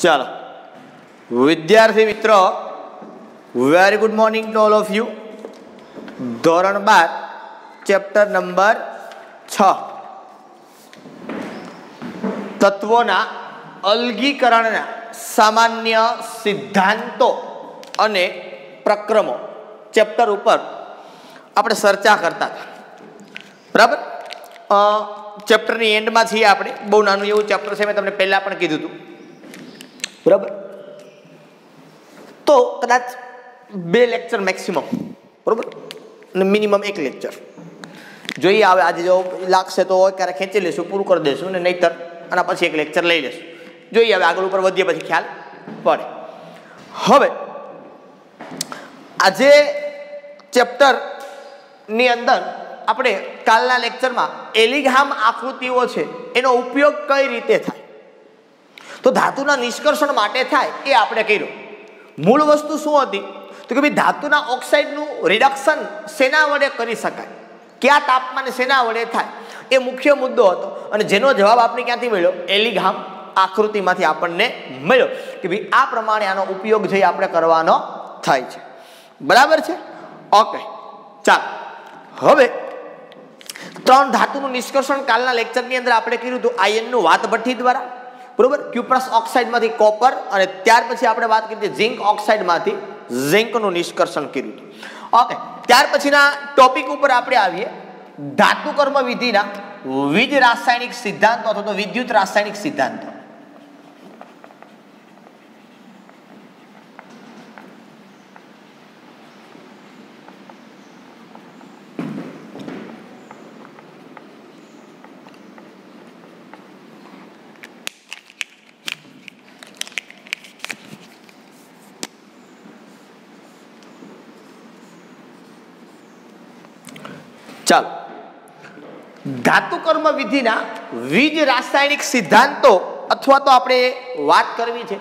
ચાલો વિદ્યાર્થી મિત્રો, very good morning to all of you. ધોરણ 12 ચેપ્ટર નંબર 6 તત્વોના અલગીકરણના સામાન્ય સિદ્ધાંતો અને પ્રક્રમો ચેપ્ટર ઉપર આપણે ચર્ચા કરતા હતા. બરાબર, ચેપ્ટરની એન્ડમાં છીએ આપણે. બહુ નાનું એવું ચેપ્ટર છે, મેં તમને પહેલાં પણ કીધું હતું. બરાબર, તો કદાચ 2 લેક્ચર મેક્સિમમ, બરાબર, અને મિનિમમ 1 લેક્ચર જોઈએ. હવે આજે જો લાગશે તો ક્યારે ખેંચી લઈશું, પૂરું કરી દઈશું, અને નહીંતર આના પછી 1 લેક્ચર લઈ લઈશું. જોઈએ હવે આગળ ઉપર વધીએ પછી ખ્યાલ પડે. હવે આજે ચેપ્ટરની અંદર આપણે કાલના લેક્ચરમાં એલિગ્રામ આકૃતિઓ છે એનો ઉપયોગ કઈ રીતે થાય, તો ધાતુના નિષ્કર્ષણ માટે થાય એ આપણે કર્યો. મૂળ વસ્તુ શું હતી, તો કે ભાઈ ધાતુના ઓક્સાઇડનું રિડક્શન શેના વડે કરી શકાય, કયા તાપમાને શેના વડે થાય, એ મુખ્ય મુદ્દો હતો. અને જેનો જવાબ આપણે ક્યાંથી મળ્યો, એલિગ્રામ આકૃતિમાંથી આપણને મળ્યો કે ભાઈ આ પ્રમાણે આનો ઉપયોગ જે આપણે કરવાનો થાય છે. બરાબર છે, ઓકે. ચાલો, હવે 3 ધાતુનું નિષ્કર્ષણ કાલના લેક્ચરની અંદર આપણે કર્યું હતું આયનનું વાતભઠ્ઠી દ્વારા. બરોબર, ક્યુપ્રસ ઓક્સાઇડમાંથી કોપર, અને ત્યાર પછી આપણે વાત કરી હતી ઝિંક ઓક્સાઇડમાંથી ઝિંકનું નિષ્કર્ષણ કર્યું હતું. ઓકે, ત્યાર પછીના ટોપિક ઉપર આપણે આવીએ ધાતુ કર્મ વિધિના વીજ રાસાયણિક સિદ્ધાંતો અથવા તો વિદ્યુત રાસાયણિક સિદ્ધાંતો. ચાલો, ધાતુ કર્મ વિધિના વીજ રાસાયણિક સિદ્ધાંતો અથવા તો આપણે વાત કરવી છે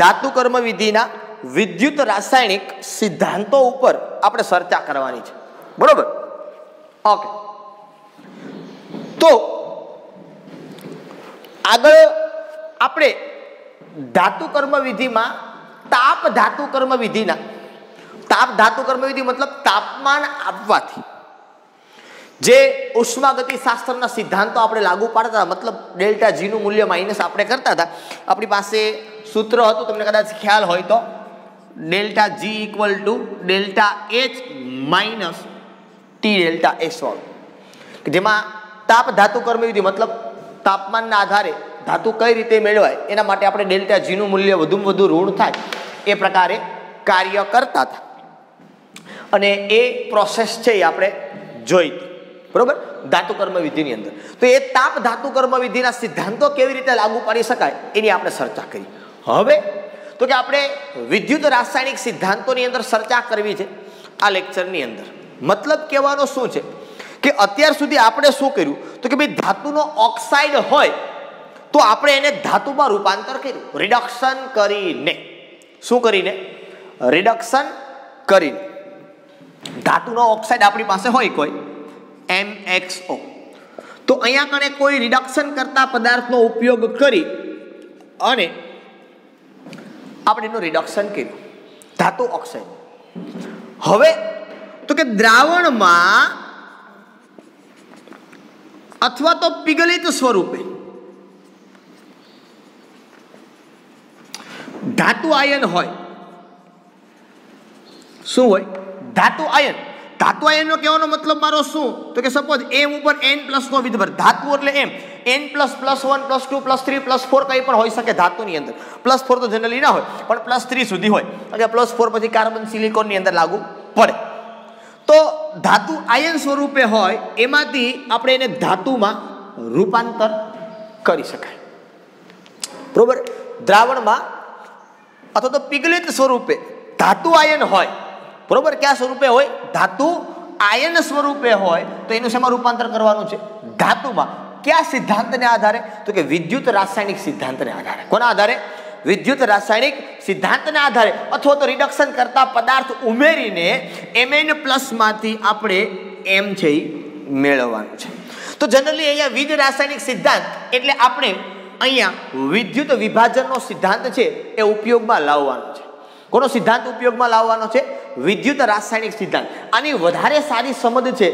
ધાતુ કર્મ વિધિના વિદ્યુત રાસાયણિક સિદ્ધાંતો ઉપર આપણે ચર્ચા કરવાની છે. બરોબર, ઓકે. તો આગળ આપણે ધાતુ કર્મ વિધિમાં તાપ ધાતુ કર્મ વિધિના ધાતુ કર્મ વિધિ મતલબ તાપમાન આપવાથી જે ઉષ્માગતિ શાસ્ત્રના સિદ્ધાંતો આપણે લાગુ પાડતા હતા, મતલબ ડેલ્ટા જી નું મૂલ્ય માઇનસ આપણે કરતા હતા. આપણી પાસે સૂત્ર હતું, તમને કદાચ ખ્યાલ હોય તો, delta G equal to delta H minus T delta S વાળું, જેમાં તાપ ધાતુ કર્મ વિધિ મતલબ તાપમાનના આધારે ધાતુ કઈ રીતે મેળવાય એના માટે આપણે ડેલ્ટા જી નું મૂલ્ય વધુમાં વધુ ઋણ થાય એ પ્રકારે કાર્ય કરતા હતા. અને એ પ્રોસેસ છે એ આપણે જોઈ. બરોબર, ધાતુ કર્મ વિધિની અંદર. તો એ તાપ ધાતુ કર્મ વિધિના સિદ્ધાંતો કેવી રીતે લાગુ પાડી શકાય એની આપણે ચર્ચા કરી. હવે તો કે આપણે વિદ્યુત રાસાયણિક સિદ્ધાંતોની અંદર ચર્ચા કરવી છે આ લેક્ચરની અંદર. મતલબ કહેવાનો શું છે કે અત્યાર સુધી આપણે શું કર્યું, તો કે ભાઈ ધાતુનો ઓક્સાઇડ હોય તો આપણે એને ધાતુમાં રૂપાંતર કર્યું, રિડક્શન કરીને. શું કરીને? રિડક્શન કરીને. ધાતુનો ઓક્સાઇડ આપણી પાસે હોય કોઈ MXO, તો અહીંયા કણે કોઈ રિડક્શન કરતા પદાર્થનો ઉપયોગ કરી અને આપણે એનું રિડક્શન કર્યું ધાતુ ઓક્સાઇડ. હવે તો કે દ્રાવણમાં અથવા તો પીગલિત સ્વરૂપે ધાતુ આયન હોય. શું હોય? ધાતુ આયન. ધાતુ આયનનો કહેવાનો મતલબ મારો શું, તો કે સપોઝ m ઉપર n પ્લસ નો વિધભર, ધાતુ એટલે m, n પ્લસ +1 +2 +3 +4 કંઈ પણ હોઈ શકે ધાતુની અંદર. +4 તો જનરલી ના હોય, પણ +3 સુધી હોય. એટલે +4 પછી કાર્બન સિલિકોનની અંદર લાગુ પડે. તો ધાતુ આયન સ્વરૂપે હોય એમાંથી આપણે એને ધાતુમાં રૂપાંતર કરી શકાય. બરોબર, દ્રાવણમાં અથવા તો પીગલિત સ્વરૂપે ધાતુ આયન હોય. બરોબર, કયા સ્વરૂપે હોય? ધાતુ આયન સ્વરૂપે હોય તો એનું શેમાં રૂપાંતર કરવાનું છે? ધાતુમાં. કયા સિદ્ધાંતને આધારે? તો કે વિદ્યુત રાસાયણિક સિદ્ધાંતને આધારે. કોના આધારે? વિદ્યુત રાસાયણિક સિદ્ધાંતને આધારે. અથવા તો રિડક્શન કરતા પદાર્થ ઉમેરીને Mn+ માંથી આપણે M છે એ મેળવવાનું છે. તો જનરલી અહીંયા વીજ રાસાયણિક સિદ્ધાંત એટલે આપણે અહીંયા વિદ્યુત વિભાજનનો સિદ્ધાંત છે એ ઉપયોગમાં લાવવાનો છે. કોનો સિદ્ધાંત ઉપયોગમાં લાવવાનો છે? વિદ્યુત રાસાયણિક સિદ્ધાંત. આની વધારે સારી સમજ છે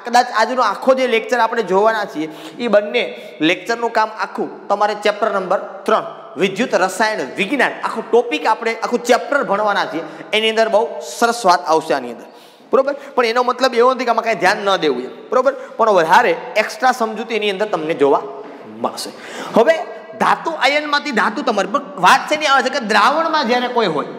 કદાચ આજનો આખો જે લેક્ચર આપણે જોવાના છીએ એ બંને લેક્ચરનું કામ આખું તમારે ચેપ્ટર નંબર 3 વિદ્યુત રસાયણ વિજ્ઞાન આખો ટોપિક આપણે આખું ચેપ્ટર ભણવાના છીએ. એની અંદર બહુ સરસ વાત આવશે આની અંદર, બરોબર. પણ એનો મતલબ એવો નથી કે આમાં કાંઈ ધ્યાન ન દેવું, બરોબર. પણ વધારે એક્સ્ટ્રા સમજૂતી એની અંદર તમને જોવા મળશે. હવે ધાતુ આયનમાંથી ધાતુ તમારી વાત છે ને આવે છે કે દ્રાવણમાં જ્યારે કોઈ હોય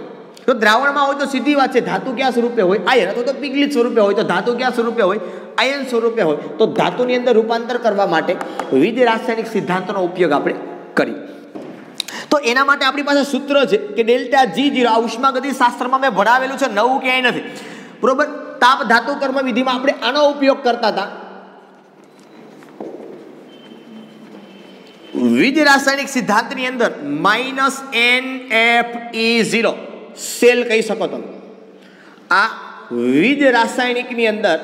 તો દ્રાવણમાં હોય તો સીધી વાત છે ધાતુ ક્યાં સ્વરૂપે હોય? આયન. અથવા તો પિગલિત સ્વરૂપે હોય તો ધાતુ ક્યાં સ્વરૂપે હોય? આયન સ્વરૂપે હોય. તો ધાતુની અંદર રૂપાંતર કરવા માટે વિવિધ રાસાયણિક સિદ્ધાંતોનો ઉપયોગ આપણે કરીએ. તો એના માટે આપણી પાસે સૂત્ર છે કે ડેલ્ટા G0. આ ઉષ્માગતિ શાસ્ત્રમાં મેં ભણાવેલું છે, નવું ક્યાંય નથી, બરોબર. તાપ ધાતુ કર્મ વિધિમાં આપણે આનો ઉપયોગ કરતા હતા. વિવિધ રાસાયણિક સિદ્ધાંતની અંદર -NFE0 સેલ કહી શકો તમે. આ વિવિધ રાસાયણિકની અંદર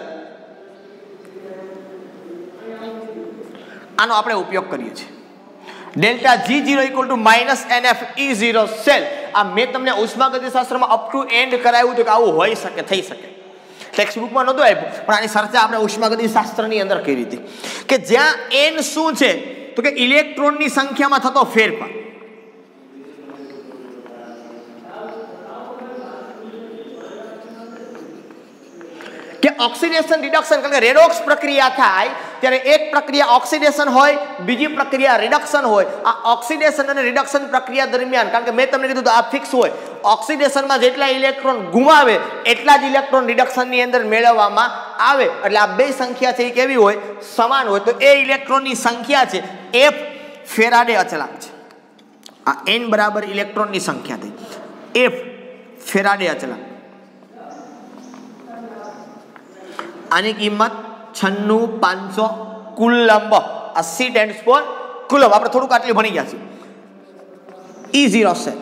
આનો આપણે ઉપયોગ કરીએ છીએ. Delta G0 -NFE0 cell. આ મેં તમને ઉષ્માગતિ શાસ્ત્રમાં અપ ટુ એન્ડ કરાવ્યું હતું કે આવું હોઈ શકે, થઈ શકે. ટેક્સ્ટ બુકમાં નહોતું આપ્યું, પણ આની ચર્ચા આપણે ઉષ્માગતિ શાસ્ત્રની અંદર કરી હતી કે જ્યાં n શું છે તો કે ઇલેક્ટ્રોનની સંખ્યામાં થતો ફેરફાર. કે ઓક્સિડેશન રિડક્શન, કારણ કે રેડોક્સ પ્રક્રિયા થાય ત્યારે એક પ્રક્રિયા ઓક્સિડેશન હોય, બીજી પ્રક્રિયા રિડક્શન હોય. આ ઓક્સિડેશન અને રિડક્શન પ્રક્રિયા દરમિયાન, કારણ કે મેં તમને કીધું તો આ ફિક્સ હોય, ઓક્સિડેશનમાં જેટલા ઇલેક્ટ્રોન ગુમાવે એટલા જ ઇલેક્ટ્રોન રિડક્શનની અંદર મેળવવામાં આવે. એટલે આ બે સંખ્યા છે એ કેવી હોય? સમાન હોય. તો એ ઇલેક્ટ્રોનની સંખ્યા છે F ફેરાડે અચળાંક છે. આ n બરાબર ઇલેક્ટ્રોનની સંખ્યા થઈ, F ફેરાડે અચળાંક. આની કિંમત 96500 કુલંબ. આ C સ્ટેન્ડ્સ ફોર કુલંબ. આપણે થોડુંક આટલી ભણી ગયા છીએ. E0 cell.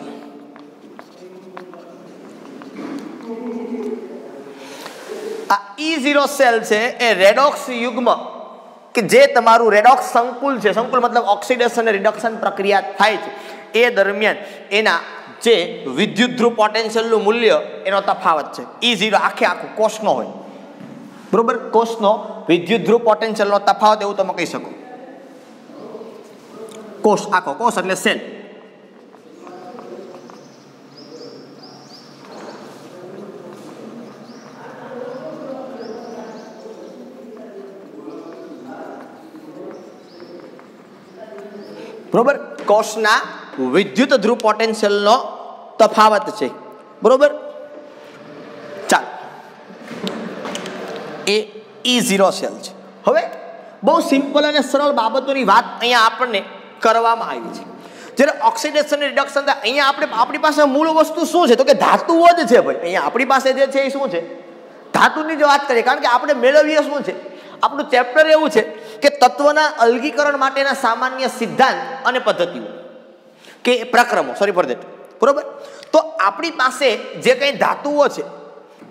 આ E0 સેલ છે એ રેડોક્સ યુગ્મ કે જે તમારું રેડોક્સ સંકુલ છે, સંકુલ મતલબ ઓક્સિડેશન અને રિડક્શન પ્રક્રિયા થાય છે એ દરમિયાન એના જે વિદ્યુત ધ્રુવ પોટેન્શિયલનું મૂલ્ય એનો તફાવત છે. E0 આખું કોષનો હોય, બરોબર. કોષનો વિદ્યુત ધ્રુવ પોટેન્શિયલનો તફાવત એવું તમે કહી શકો. કોષ આખો, કોષ એટલે સેલ. બરોબર. કોષના વિદ્યુત ધ્રુવ પોટેન્શિયલનો તફાવત છે, બરોબર. ચાલો, એ E0 સેલ છે. હવે બહુ સિમ્પલ અને સરળ બાબતોની વાત અહીંયા આપણને કરવામાં આવી છે. જ્યારે ઓક્સિડેશન રિડક્શન થાય અહીંયા આપણી પાસે મૂળ વસ્તુ શું છે તો કે ધાતુઓ જ છે ભાઈ. અહીંયા આપણી પાસે જે છે એ શું છે? ધાતુની જો વાત કરીએ, કારણ કે આપણે મેળવીએ શું છે, આપણું ચેપ્ટર એવું છે કે તત્વના અલગીકરણ માટેના સામાન્ય સિદ્ધાંત અને પદ્ધતિઓ કે પ્રક્રમો, સોરી ફોર ધેટ, બરોબર. તો આપણી પાસે જે કંઈ ધાતુઓ છે,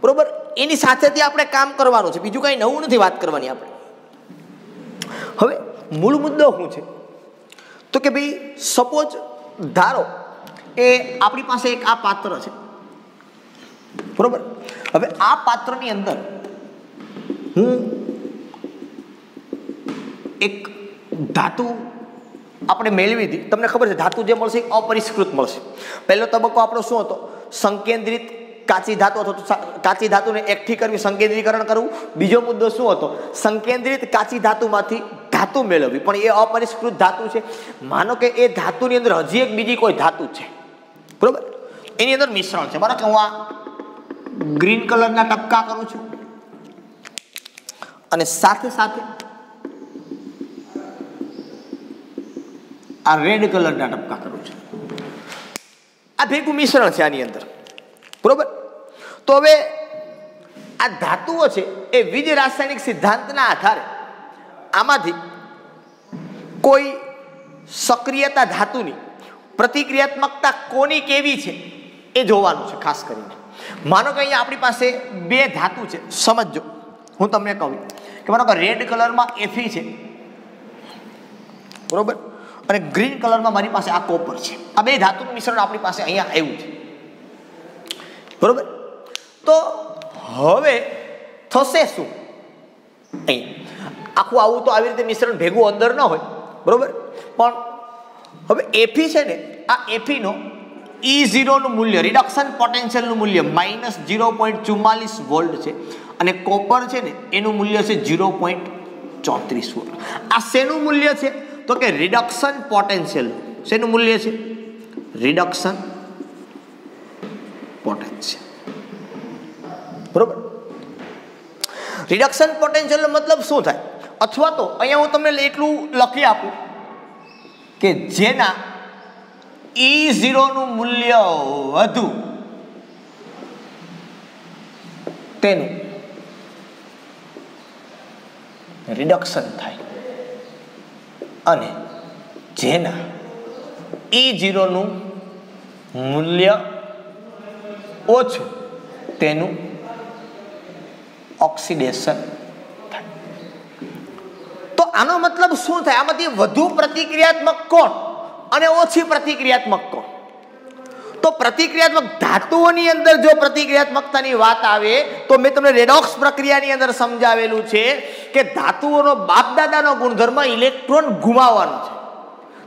બરોબર, એની સાથેથી આપણે કામ કરવાનું છે, બીજું કંઈ નવું નથી વાત કરવાની આપણે. હવે મૂળ મુદ્દો શું છે તો કે ભાઈ સપોઝ ધારો એ આપણી પાસે એક આ પાત્ર છે, બરોબર. હવે આ પાત્રની અંદર હું એક ધાતુ આપણે મેળવી હતી. તમને ખબર છે ધાતુ જે મળશે અપરિષ્કૃત મળશે. પહેલો તબક્કો આપણો શું હતો? સંકેન્દ્રિત કાચી ધાતુ અથવા કાચી ધાતુને એકઠી કરવી, સંકેન્દ્રીકરણ કરવું. બીજો મુદ્દો શું હતો? સંકેન્દ્રિત કાચી ધાતુમાંથી ધાતુ મેળવવી, પણ એ અપરિષ્કૃત ધાતુ છે. માનો કે એ ધાતુની અંદર હજી એક બીજી કોઈ ધાતુ છે, બરોબર, એની અંદર મિશ્રણ છે. બરાબર, હું આ ગ્રીન કલરના ટપકા કરું છું અને સાથે સાથે આ રેડ કલરના ટપકા કરું છું. આ ભેગું મિશ્રણ છે આની અંદર, બરોબર. તો હવે આ ધાતુઓ છે એ વિવિધ રાસાયણિક સિદ્ધાંતના આધારે આમાંથી કોઈ સક્રિયતા ધાતુની પ્રતિક્રિયાત્મકતા કોની કેવી છે એ જોવાનું છે ખાસ કરીને. માનો કે અહીંયા આપણી પાસે બે ધાતુ છે, સમજો. હું તમને કહું કે માનો કે રેડ કલરમાં Fe છે, બરોબર, અને ગ્રીન કલરમાં મારી પાસે આ કોપર છે. આ બે ધાતુનું મિશ્રણ આપણી પાસે અહીંયા આવ્યું છે. બરોબર. તો હવે થશે શું? અહીં આખું આવું તો આવી રીતે મિશ્રણ ભેગું અંદર ન હોય, બરોબર. પણ હવે એફી છે ને, આ એફીનો E0 નું મૂલ્ય, રિડક્શન પોટેન્શિયલનું મૂલ્ય -0.44 વોલ્ટ છે અને કોપર છે ને એનું મૂલ્ય છે 0.34 વોલ્ટ. આ શેનું મૂલ્ય છે? તો કે રિડક્શન પોટેન્શિયલ. શેનું મૂલ્ય છે? Reduction potential. બરોબર. રિડક્શન પોટેન્શિયલનો મતલબ શું થાય? અથવા તો અહીંયા હું તમને એટલું લખી આપું કે જેના E0 નું મૂલ્ય વધુ તેનું રિડક્શન થાય અને જેના E0 નું મૂલ્ય ઓછું તેનું ઓક્સિડેશન થાય. તો આનો મતલબ શું થાય? આમાંથી વધુ પ્રતિક્રિયાત્મક કોણ અને ઓછી પ્રતિક્રિયાત્મક કોણ? તો પ્રતિક્રિયાત્મક ધાતુઓની અંદર જો પ્રતિક્રિયાત્મકતાની વાત આવે તો મેં તમને રેડોક્સ પ્રક્રિયાની અંદર સમજાવેલું છે કે ધાતુઓનો બાપદાદાનો ગુણધર્મ ઇલેક્ટ્રોન ગુમાવવાનો છે.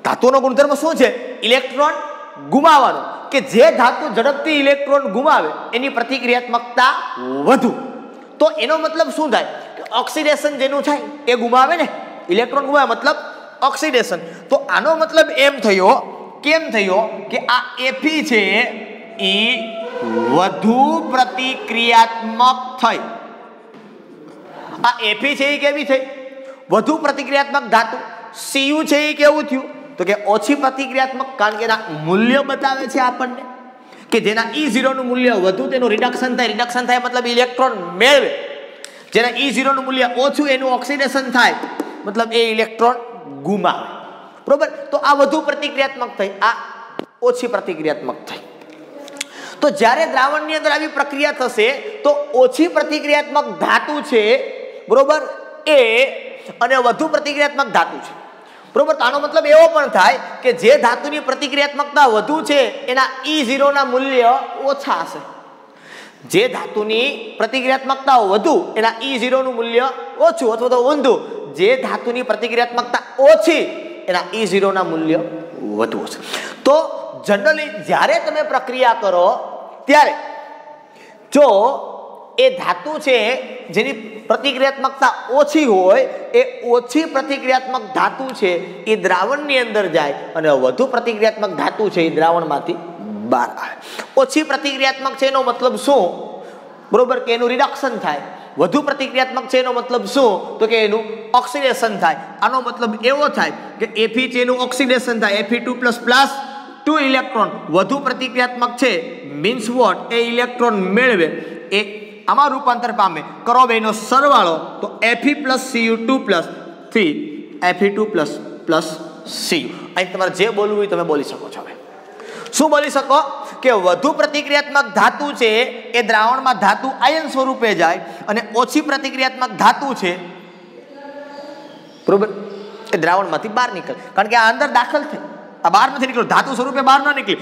ધાતુઓનો ગુણધર્મ શું છે? ઇલેક્ટ્રોન ગુમાવવાનો. કે જે ધાતુ ઝડપથી ઇલેક્ટ્રોન ગુમાવે એની પ્રતિક્રિયાત્મકતા વધુ. તો એનો મતલબ શું થાય? કે ઓક્સિડેશન જેનું થાય એ ગુમાવે ને, ઇલેક્ટ્રોન ગુમાવે મતલબ ઓક્સિડેશન. તો આનો મતલબ એમ થયો, કેમ થયો કે આ એફી છે એ વધુ પ્રતિક્રિયાત્મક થઈ. આ એફી છે એ કેવી થઈ? વધુ પ્રતિક્રિયાત્મક ધાતુ. સીયુ છે એ કેવું થયું? તો કે ઓછી પ્રતિક્રિયાત્મક, કારણ કે એના મૂલ્ય બતાવે છે આપણને કે જેના E0 નું મૂલ્ય વધુ તેનું રિડક્શન થાય. રિડક્શન થાય મતલબ ઇલેક્ટ્રોન મેળવે. જેના E0 નું મૂલ્ય ઓછું એનું ઓક્સિડેશન થાય મતલબ એ ઇલેક્ટ્રોન ગુમાવે. બરોબર. તો આ વધુ પ્રતિક્રિયાત્મક થઈ, આ ઓછી પ્રતિક્રિયાત્મક થઈ. તો જ્યારે દ્રાવણની અંદર આવી પ્રક્રિયા થશે તો ઓછી પ્રતિક્રિયાત્મક ધાતુ છે, બરોબર, એ અને વધુ પ્રતિક્રિયાત્મક ધાતુ છે, બરોબર. તો આનો મતલબ એવો પણ થાય કે જે ધાતુની પ્રતિક્રિયાત્મકતા વધુ છે એના E0 ના મૂલ્ય ઓછા હશે. જે ધાતુની પ્રતિક્રિયાત્મકતા વધુ એના E0 નું મૂલ્ય ઓછું, અથવા તો ઊંધું, જે ધાતુની પ્રતિક્રિયાત્મકતા ઓછી એના E0 ના મૂલ્ય વધુ હશે. તો જનરલી જ્યારે તમે પ્રક્રિયા કરો ત્યારે જો એ ધાતુ છે જેની પ્રતિક્રિયાત્મકતા ઓછી હોય, એ ઓછી પ્રતિક્રિયાત્મક ધાતુ છે એ દ્રાવણની અંદર જાય અને વધુ પ્રતિક્રિયાત્મક ધાતુ છે એ દ્રાવણમાંથી બહાર આવે. ઓછી પ્રતિક્રિયાત્મક છે એનો મતલબ શું? બરોબર, કે એનું રિડક્શન થાય. વધુ પ્રતિક્રિયાત્મક છે એનો મતલબ શું? તો કે એનું ઓક્સિડેશન થાય. આનો મતલબ એવો થાય કે Fe છે એનું ઓક્સિડેશન થાય, Fe2++ 2 ઇલેક્ટ્રોન વધુ પ્રતિક્રિયાત્મક છે, મીન્સ વોટ? એ ઇલેક્ટ્રોન મેળવે એ આમાં રૂપાંતર પામે. કરો બેનો સરવાળો તો Fe+Cu2+3 Fe2++Cu. અહીં તમારે જે બોલવું હોય તમે બોલી શકો છો. હવે શું બોલી શકો? કે વધુ પ્રતિક્રિયાત્મક ધાતુ છે એ દ્રાવણમાં ધાતુ આયન સ્વરૂપે જાય અને ઓછી પ્રતિક્રિયાત્મક ધાતુ છે, બરોબર, એ દ્રાવણમાંથી બહાર નીકળે. કારણ કે આ અંદર દાખલ થઈ, આ બહાર નથી નીકળ્યો, ધાતુ સ્વરૂપે બહાર ન નીકળી.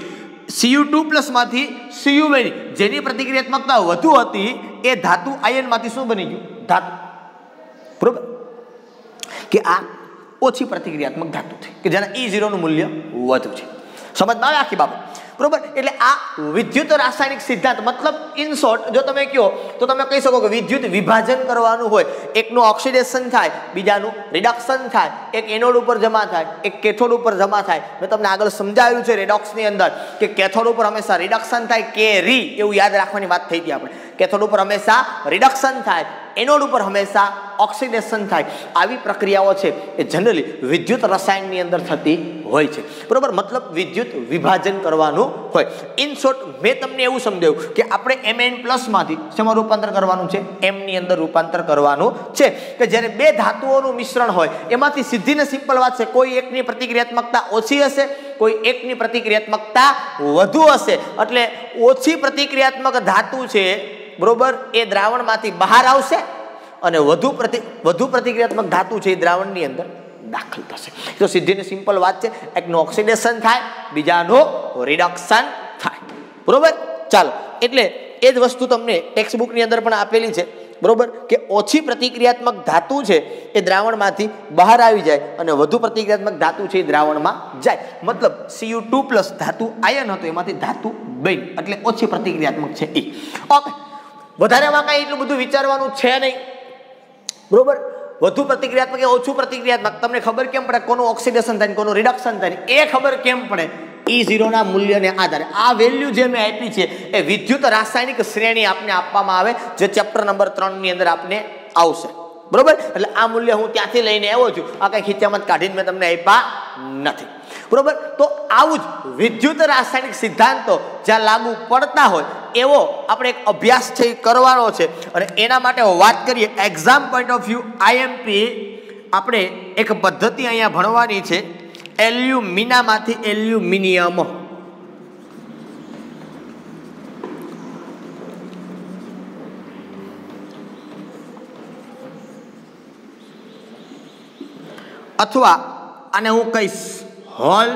Cu2+ માંથી Cu બની, જેની પ્રતિક્રિયાત્મકતા વધુ હતી એ ધાતુ આયનમાંથી શું બની ગયું? ધાતુ. બરોબર, કે આ ઓછી પ્રતિક્રિયાત્મક ધાતુ છે કે જેના E0 નું મૂલ્ય વધુ છે. સમજમાં આવે આખી બાબત? બરોબર. એટલે આ વિદ્યુત રાસાયણિક સિદ્ધાંત, મતલબ ઇન શોર્ટ જો તમે કહો તો તમે કહી શકો કે વિદ્યુત વિભાજન કરવાનું હોય, એકનું ઓક્સિડેશન થાય, બીજાનું રિડક્શન થાય, એક એનોડ ઉપર જમા થાય, એક કેથોડ ઉપર જમા થાય. મેં તમને આગળ સમજાવ્યું છે રેડોક્સની અંદર કે કેથોડ ઉપર હંમેશા રિડક્શન થાય, કે રી, એવું યાદ રાખવાની વાત થઈ હતી આપણે. કેથોડ ઉપર હંમેશા રિડક્શન થાય, એનોડ ઉપર હંમેશા ઓક્સિડેશન થાય. આવી પ્રક્રિયાઓ છે એ જનરલી વિદ્યુત રસાયણની અંદર થતી હોય છે. બરોબર, મતલબ વિદ્યુત વિભાજન કરવાનું હોય. ઇન શોર્ટ મેં તમને એવું સમજાવ્યું કે આપણે Mn+ માંથી શેમાં રૂપાંતર કરવાનું છે? M ની અંદર રૂપાંતર કરવાનું છે. કે જ્યારે બે ધાતુઓનું મિશ્રણ હોય એમાંથી સીધી ને સિમ્પલ વાત છે, કોઈ એકની પ્રતિક્રિયાત્મકતા ઓછી હશે, કોઈ એકની પ્રતિક્રિયાત્મકતા વધુ હશે. એટલે ઓછી પ્રતિક્રિયાત્મક ધાતુ છે, બરોબર, એ દ્રાવણમાંથી બહાર આવશે અને વધુ પ્રતિક્રિયાત્મક ધાતુ છે એ દ્રાવણની અંદર દાખલ થશે. તો સીધી ને સિમ્પલ વાત છે, એકનું ઓક્સિડેશન થાય, બીજાનું રિડક્શન થાય. બરોબર. ચાલો, એટલે એ જ વસ્તુ તમને ટેક્સ્ટ બુકની અંદર પણ આપેલી છે. બરોબર, કે ઓછી પ્રતિક્રિયાત્મક ધાતુ છે એ દ્રાવણમાંથી બહાર આવી જાય અને વધુ પ્રતિક્રિયાત્મક ધાતુ છે એ દ્રાવણમાં જાય. મતલબ Cu2+ ધાતુ આયન હતો, એમાંથી ધાતુ બની, એટલે ઓછી પ્રતિક્રિયાત્મક છે એ. ઓકે, વધારેમાં કાંઈ એટલું બધું વિચારવાનું છે નહીં. બરોબર, વધુ પ્રતિક્રિયાત્મક કે ઓછું પ્રતિક્રિયાત્મક તમને ખબર કેમ પડે? કોનું ઓક્સિડેશન થાય, કોનું રિડક્શન થાય, એ ખબર કેમ પડે? E0 ના મૂલ્યને આધારે આ વેલ્યુ જે મેં આપી છે એ વિદ્યુત રાસાયણિક શ્રેણી આપને આપવામાં આવે, જે ચેપ્ટર નંબર 3 ની અંદર આપને આવશે. બરોબર, એટલે આ મૂલ્ય હું ત્યાંથી લઈને આવ્યો છું, આ કઈ ખીચામાં કાઢીને મેં તમને આપ્યા નથી. બરોબર, તો આવું જ વિદ્યુત રાસાયણિક સિદ્ધાંતો જ્યાં લાગુ પડતા હોય એવો આપણે એક અભ્યાસ છે એ કરવાનો છે. અને એના માટે વાત કરીએ exam point of view, IMP આપણે એક પદ્ધતિ અહીંયા ભણવાની છે, એલ્યુમિનામાંથી એલ્યુમિનિયમ. અથવા આને હું કહીશ હોલ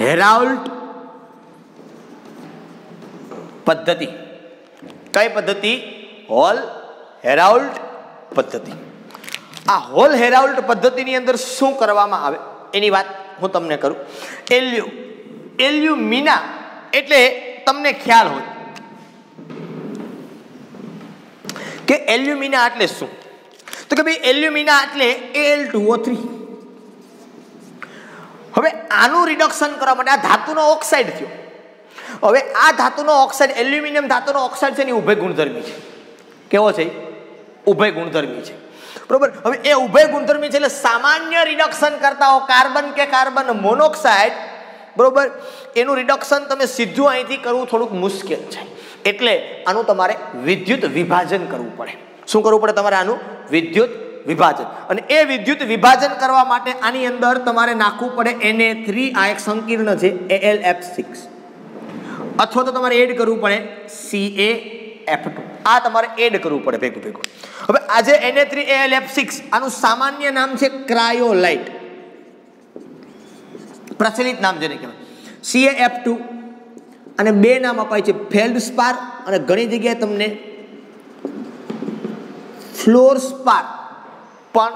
હેરાલ્ડ પદ્ધતિ. કઈ પદ્ધતિ? હોલ હેરાલ્ડ પદ્ધતિ. આ હોલ હેરાલ્ડ પદ્ધતિની અંદર શું કરવામાં આવે એની વાત હું તમને કરું. એલ્યુમિના એટલે તમને ખ્યાલ હોય કે એલ્યુમિના એટલે શું? તો કે ભાઈ એલ્યુમિના એટલે Al2O3. હવે આનું રિડક્શન કરવા માટે આ ધાતુનો ઓક્સાઇડ થયો. હવે આ ધાતુનો ઓક્સાઇડ, એલ્યુમિનિયમ ધાતુનો ઓક્સાઇડ છે ને ઉભય ગુણધર્મી છે. કેવો છે? ઉભય ગુણધર્મી છે. બરોબર, હવે એ ઉભય ગુણધર્મી છે એટલે સામાન્ય રિડક્શન કરતા હો કાર્બન કે કાર્બન મોનોક્સાઇડ, બરોબર, એનું રિડક્શન તમે સીધું અહીંથી કરવું થોડુંક મુશ્કેલ છે. એટલે આનું તમારે વિદ્યુત વિભાજન કરવું પડે. શું કરવું પડે તમારે? આનું વિદ્યુત વિભાજન. અને એ વિદ્યુત વિભાજન કરવા માટે આની અંદર તમારે નાખવું પડે Na3, આ એક સંકીર્ણ છે AlF6, અથવા તો તમારે એડ કરવું પડે CaF2. આ તમારે એડ કરવું પડે ભેગું ભેગું. હવે આજે Na3AlF6 આનું સામાન્ય નામ છે ક્રાયોલાઇટ, પ્રચલિત નામ જેને કહેવાય CaF2, અને બે નામ અપાય છે ફેલ્ડસ્પાર અને ઘણી જગ્યાએ તમને ફ્લોરસ્પાર પણ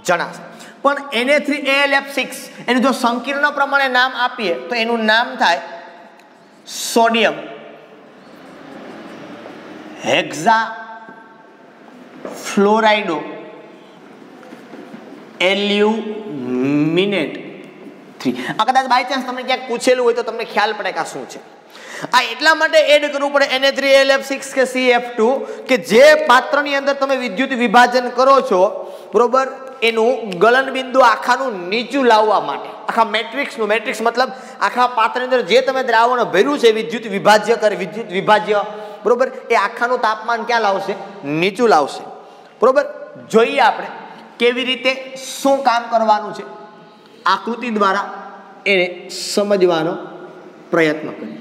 જણાશે. પણ Na3AlF6 એનું જો સંકીર્ણ પ્રમાણે નામ આપીએ તો એનું નામ થાય સોડિયમ હેક્ઝા ફ્લોરાઇડો એલ્યુમિનેટ 3. આ કદાચ બાય ચાન્સ તમને ક્યાંક પૂછેલું હોય તો તમને ખ્યાલ પડે કે આ શું છે. આ એટલા માટે એડ કરવું પડે Na3AlF6 કે CF2 કે જે પાત્રની અંદર તમે વિદ્યુત વિભાજન કરો છો, બરોબર, એનું ગલન બિંદુ આખાનું નીચું લાવવા માટે, આખા મેટ્રિક્સનું, મેટ્રિક્સ મતલબ આખા પાત્રની અંદર જે તમે દ્રાવણ ભર્યું છે વિદ્યુત વિભાજ્ય, બરોબર, એ આખાનું તાપમાન ક્યાં લાવશે? નીચું લાવશે. બરોબર, જોઈએ આપણે કેવી રીતે શું કામ કરવાનું છે, આકૃતિ દ્વારા એને સમજવાનો પ્રયત્ન કરીએ.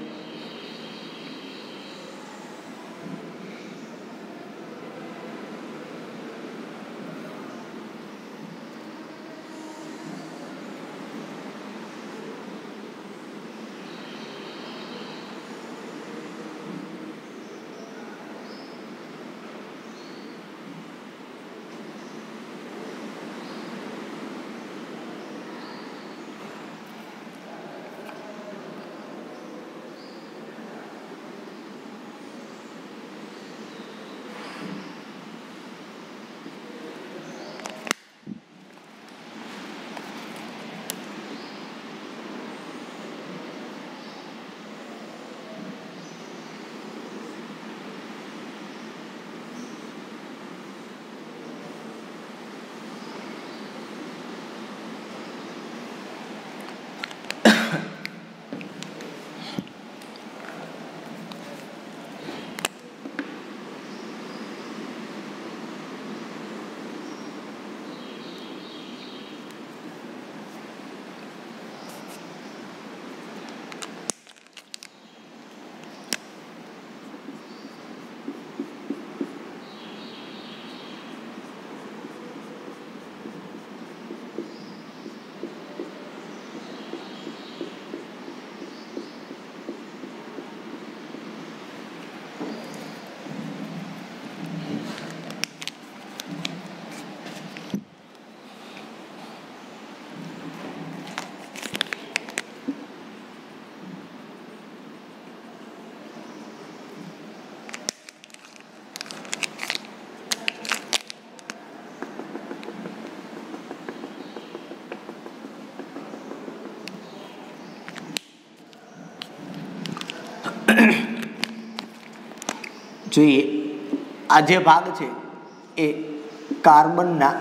જોઈએ આ જે ભાગ છે એ કાર્બનના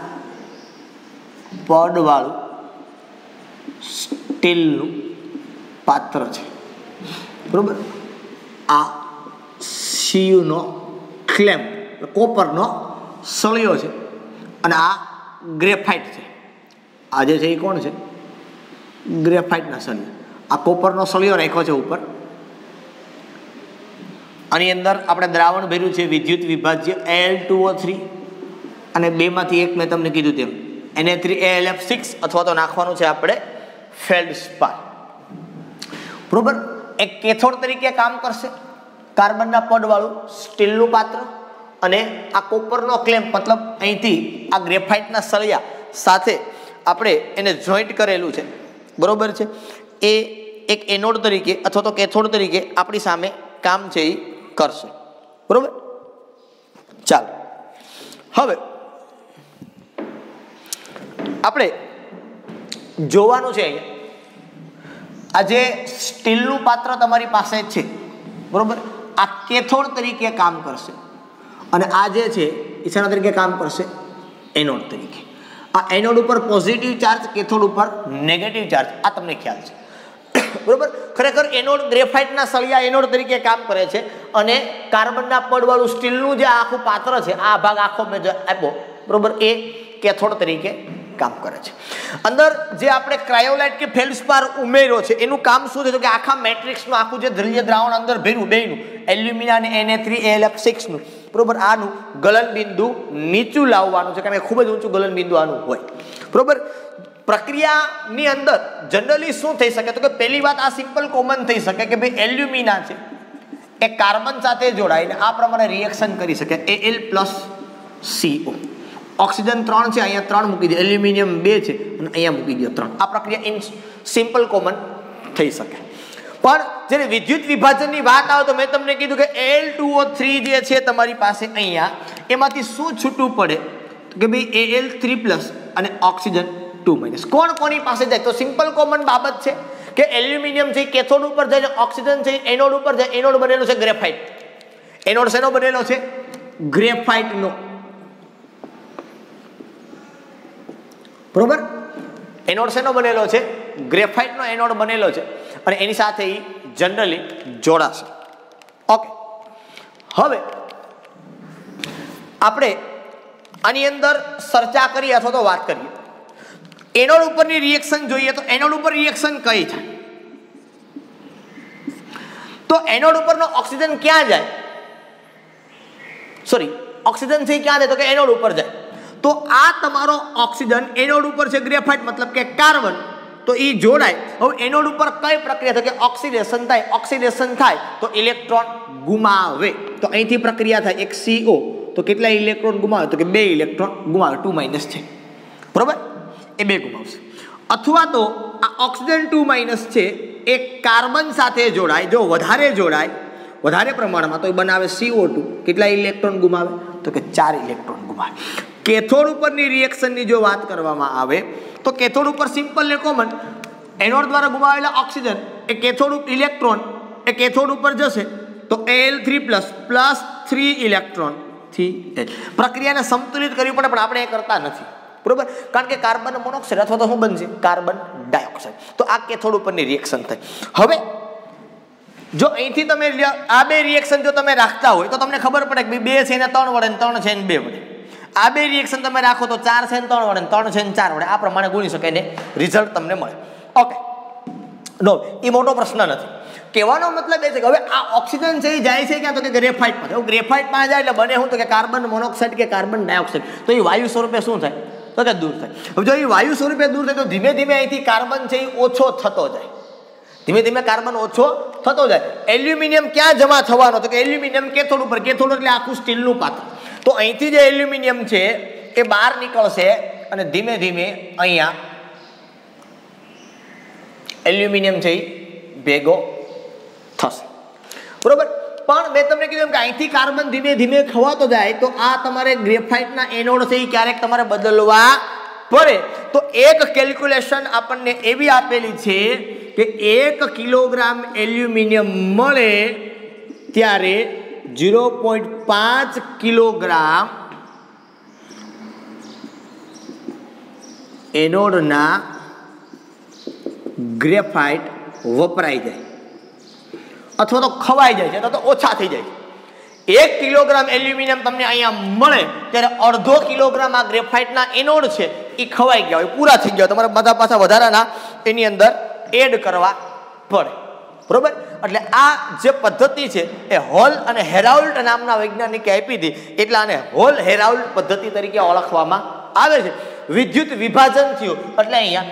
પડવાળું સ્ટીલનું પાત્ર છે, બરોબર. આ સીયુનો ક્લેમ્પ કોપરનો સળિયો છે અને આ ગ્રેફાઇટ છે. આ જે છે એ કોણ છે? ગ્રેફાઇટના સળિયા. આ કોપરનો સળિયો રાખ્યો છે ઉપર. આની અંદર આપણે દ્રાવણ ભર્યું છે વિદ્યુત વિભાજ્ય Al2O3 અને બેમાંથી એક મેં તમને કીધું તેમ Na3AlF6 અથવા તો નાખવાનું છે આપણે ફેલ્ડસ્પાર, બરોબર. એક કેથોડ તરીકે કામ કરશે કાર્બનના પડવાળું સ્ટીલનું પાત્ર અને આ કોપરનો ક્લેમ્પ મતલબ અહીંથી આ ગ્રેફાઇટના સળિયા સાથે આપણે એને જોઈન્ટ કરેલું છે, બરોબર છે. એ એક એનોડ તરીકે અથવા તો કેથોડ તરીકે આપણી સામે કામ છે એ કરશે, બરોબર. ચાલો હવે આપણે જોવાનું છે અહીંયા આ જે સ્ટીલનું પાત્ર તમારી પાસે છે, બરોબર. આ કેથોડ તરીકે કામ કરશે અને આ જે છે એ શેના તરીકે કામ કરશે? એનોડ તરીકે. આ એનોડ ઉપર પોઝિટિવ ચાર્જ, કેથોડ ઉપર નેગેટિવ ચાર્જ, આ તમને ખ્યાલ છે, બરોબર. ખરેખર એનોડ ગ્રેફાઇટના સળિયા એનોડ તરીકે કામ કરે છે અને કાર્બનના પડવાળું સ્ટીલનું જે આખું પાત્ર છે આ ભાગ આખો મેં આપ્યો, બરોબર, એ કેથોડ તરીકે કામ કરે છે. અંદર જે આપણે ક્રાયોલાઇટ કે ફેલ્ડસ્પાર ઉમેર્યો છે એનું કામ શું છે? તો કે આખા મેટ્રિક્સનું આખું જે દ્રવ્ય દ્રાવણ અંદર ભર્યું બેયનું એલ્યુમિના અને Na3AlF6 નું, બરોબર, આનું ગલન બિંદુ નીચું લાવવાનું છે કારણ કે ખૂબ જ ઊંચું ગલન બિંદુ આનું હોય, બરોબર. પ્રક્રિયાની અંદર જનરલી શું થઈ શકે? તો કે પહેલી વાત આ સિમ્પલ કોમન થઈ શકે કે ભાઈ એલ્યુમિના છે એ કાર્બન સાથે જોડાઈને આ પ્રમાણે રિએક્શન કરી શકે Al+CO. ઓક્સિજન 3 છે, અહીંયા 3 મૂકી દે, એલ્યુમિનિયમ 2 છે અને અહીંયા મૂકી દો 3. આ પ્રક્રિયા ઇન સિમ્પલ કોમન થઈ શકે. પણ જ્યારે વિદ્યુત વિભાજનની વાત આવે તો મેં તમને કીધું કે Al2O3 જે છે તમારી પાસે અહીંયા એમાંથી શું છૂટું પડે? કે ભાઈ Al3+ અને ઓક્સિજન 2-. કોણ કોની પાસે જાય? તો સિમ્પલ કોમન બાબત છે કે એલ્યુમિનિયમ છે કેથોડ ઉપર જાય, ઓક્સિજન છે એનોડ ઉપર જાય. એનોડ બનેલો છે ગ્રેફાઇટ. એનોડ શેનો બનેલો છે? ગ્રેફાઇટનો, બરોબર. એનોડ શેનો બનેલો છે? ગ્રેફાઇટનો એનોડ બનેલો છે અને એની સાથે એ જનરલી જોડાશે. ઓકે, હવે આપણે આની અંદર ચર્ચા કરીએ અથવા તો વાત કરીએ. એનોડ ઉપરની રિએક્શન જોઈએ તો એનોડ ઉપર રિએક્શન કઈ થાય? તો એનોડ ઉપરનો ઓક્સિજન ક્યાં જાય? સોરી, ઓક્સિજન છે ક્યાં જાય? તો કે એનોડ ઉપર જાય. તો આ તમારો ઓક્સિજન એનોડ ઉપર છે ગ્રેફાઇટ મતલબ કે કાર્બન, તો એ જોડાય. હવે એનોડ ઉપર કઈ પ્રક્રિયા થાય? કે ઓક્સિડેશન થાય. ઓક્સિડેશન થાય તો ઇલેક્ટ્રોન ગુમાવે. તો અહીંથી પ્રક્રિયા થાય એક CO, તો કેટલા ઇલેક્ટ્રોન ગુમાવે? તો કે 2 ઇલેક્ટ્રોન ગુમાવે. 2- છે, બરોબર, એ 2 ગુમાવશે. અથવા તો આ ઓક્સિજન 2- છે એ કાર્બન સાથે જોડાય. જો વધારે જોડાય વધારે પ્રમાણમાં તો એ બનાવે CO2. કેટલા ઇલેક્ટ્રોન ગુમાવે? તો કે 4 ઇલેક્ટ્રોન ગુમાવે. કેથોડ ઉપરની રિએક્શનની જો વાત કરવામાં આવે તો કેથોડ ઉપર સિમ્પલ ને કોમન એનોડ દ્વારા ગુમાવેલા ઓક્સિજન એ કેથોડ ઇલેક્ટ્રોન એ કેથોડ ઉપર જશે તો Al3+ પ્લસ 3 ઇલેક્ટ્રોન થી પ્રક્રિયાને સંતુલિત કરવી પડે પણ આપણે એ કરતા નથી, બરોબર. કારણ કે કાર્બન મોનોક્સાઇડ અથવા તો શું બનશે? Carbon dioxide. તો આ કેથોડ ઉપરની રિએક્શન થાય. હવે જો અહીંથી તમે આ 2 રિએક્શન જો તમે રાખતા હોય તો તમને ખબર પડે કે 2 છે ને 3 વડે ને 3 છે ને 2 વડે. આ 2 રિએક્શન તમે રાખો તો 4 છે ને 3 વડે, 3 છે ને 4 વડે, આ પ્રમાણે ગુણી શકાય ને રિઝલ્ટ તમને મળે. ઓકે, નો એ મોટો પ્રશ્ન નથી. કહેવાનો મતલબ એ છે કે હવે આ ઓક્સિજન છે એ જાય છે ક્યાં? તો કે ગ્રેફાઇટમાં. હવે ગ્રેફાઇટમાં જાય એટલે બને શું? તો કે કાર્બન મોનોક્સાઇડ કે કાર્બન ડાયોક્સાઇડ. તો એ વાયુ સ્વરૂપે શું થાય? તો કે દૂર થાય. હવે જો એ વાયુ સ્વરૂપે દૂર થાય તો ધીમે ધીમે અહીંથી કાર્બન છે એ ઓછો થતો જાય. ધીમે ધીમે કાર્બન ઓછો થતો જાય. એલ્યુમિનિયમ ક્યાં જમા થવાનો? તો કે એલ્યુમિનિયમ કેથોડ ઉપર. કેથોડ એટલે આખું સ્ટીલનું પાત્ર. તો અહીંથી જે એલ્યુમિનિયમ છે એ બહાર નીકળશે અને ધીમે ધીમે અહીંયા એલ્યુમિનિયમ છે એ ભેગો થશે, બરોબર. પણ મેં તમને કીધું કે અહીંથી કાર્બન ધીમે ધીમે ખવાતો જાય તો આ તમારે ગ્રેફાઇટના એનોડ છે એ ક્યારેક તમારે બદલવા પડે. તો એક કેલ્ક્યુલેશન આપણને એવી આપેલી છે કે 1 કિલોગ્રામ એલ્યુમિનિયમ મળે ત્યારે 0.5 કિલોગ્રામ એનોડના ગ્રેફાઇટ વપરાઈ જાય અથવા તો ખવાઈ જાય છે અથવા તો ઓછા થઈ જાય. 1 કિલોગ્રામ એલ્યુમિનિયમ તમને અહીંયા મળે ત્યારે 1/2 કિલોગ્રામ આ ગ્રેફાઇટના એનોડ છે એ ખવાઈ ગયા હોય, પૂરા થઈ ગયા, તમારે બધા પાછા વધારાના એની અંદર એડ કરવા પડે. બરોબર? એટલે આ જે પદ્ધતિ છે એ હોલ અને હેરાઉલ્ટ નામના વૈજ્ઞાનિકે આપી હતી, એટલે આને હોલ હેરાઉલ્ટ પદ્ધતિ તરીકે ઓળખવામાં આવે છે. વિદ્યુત વિભાજન થયું એટલે અહીંયા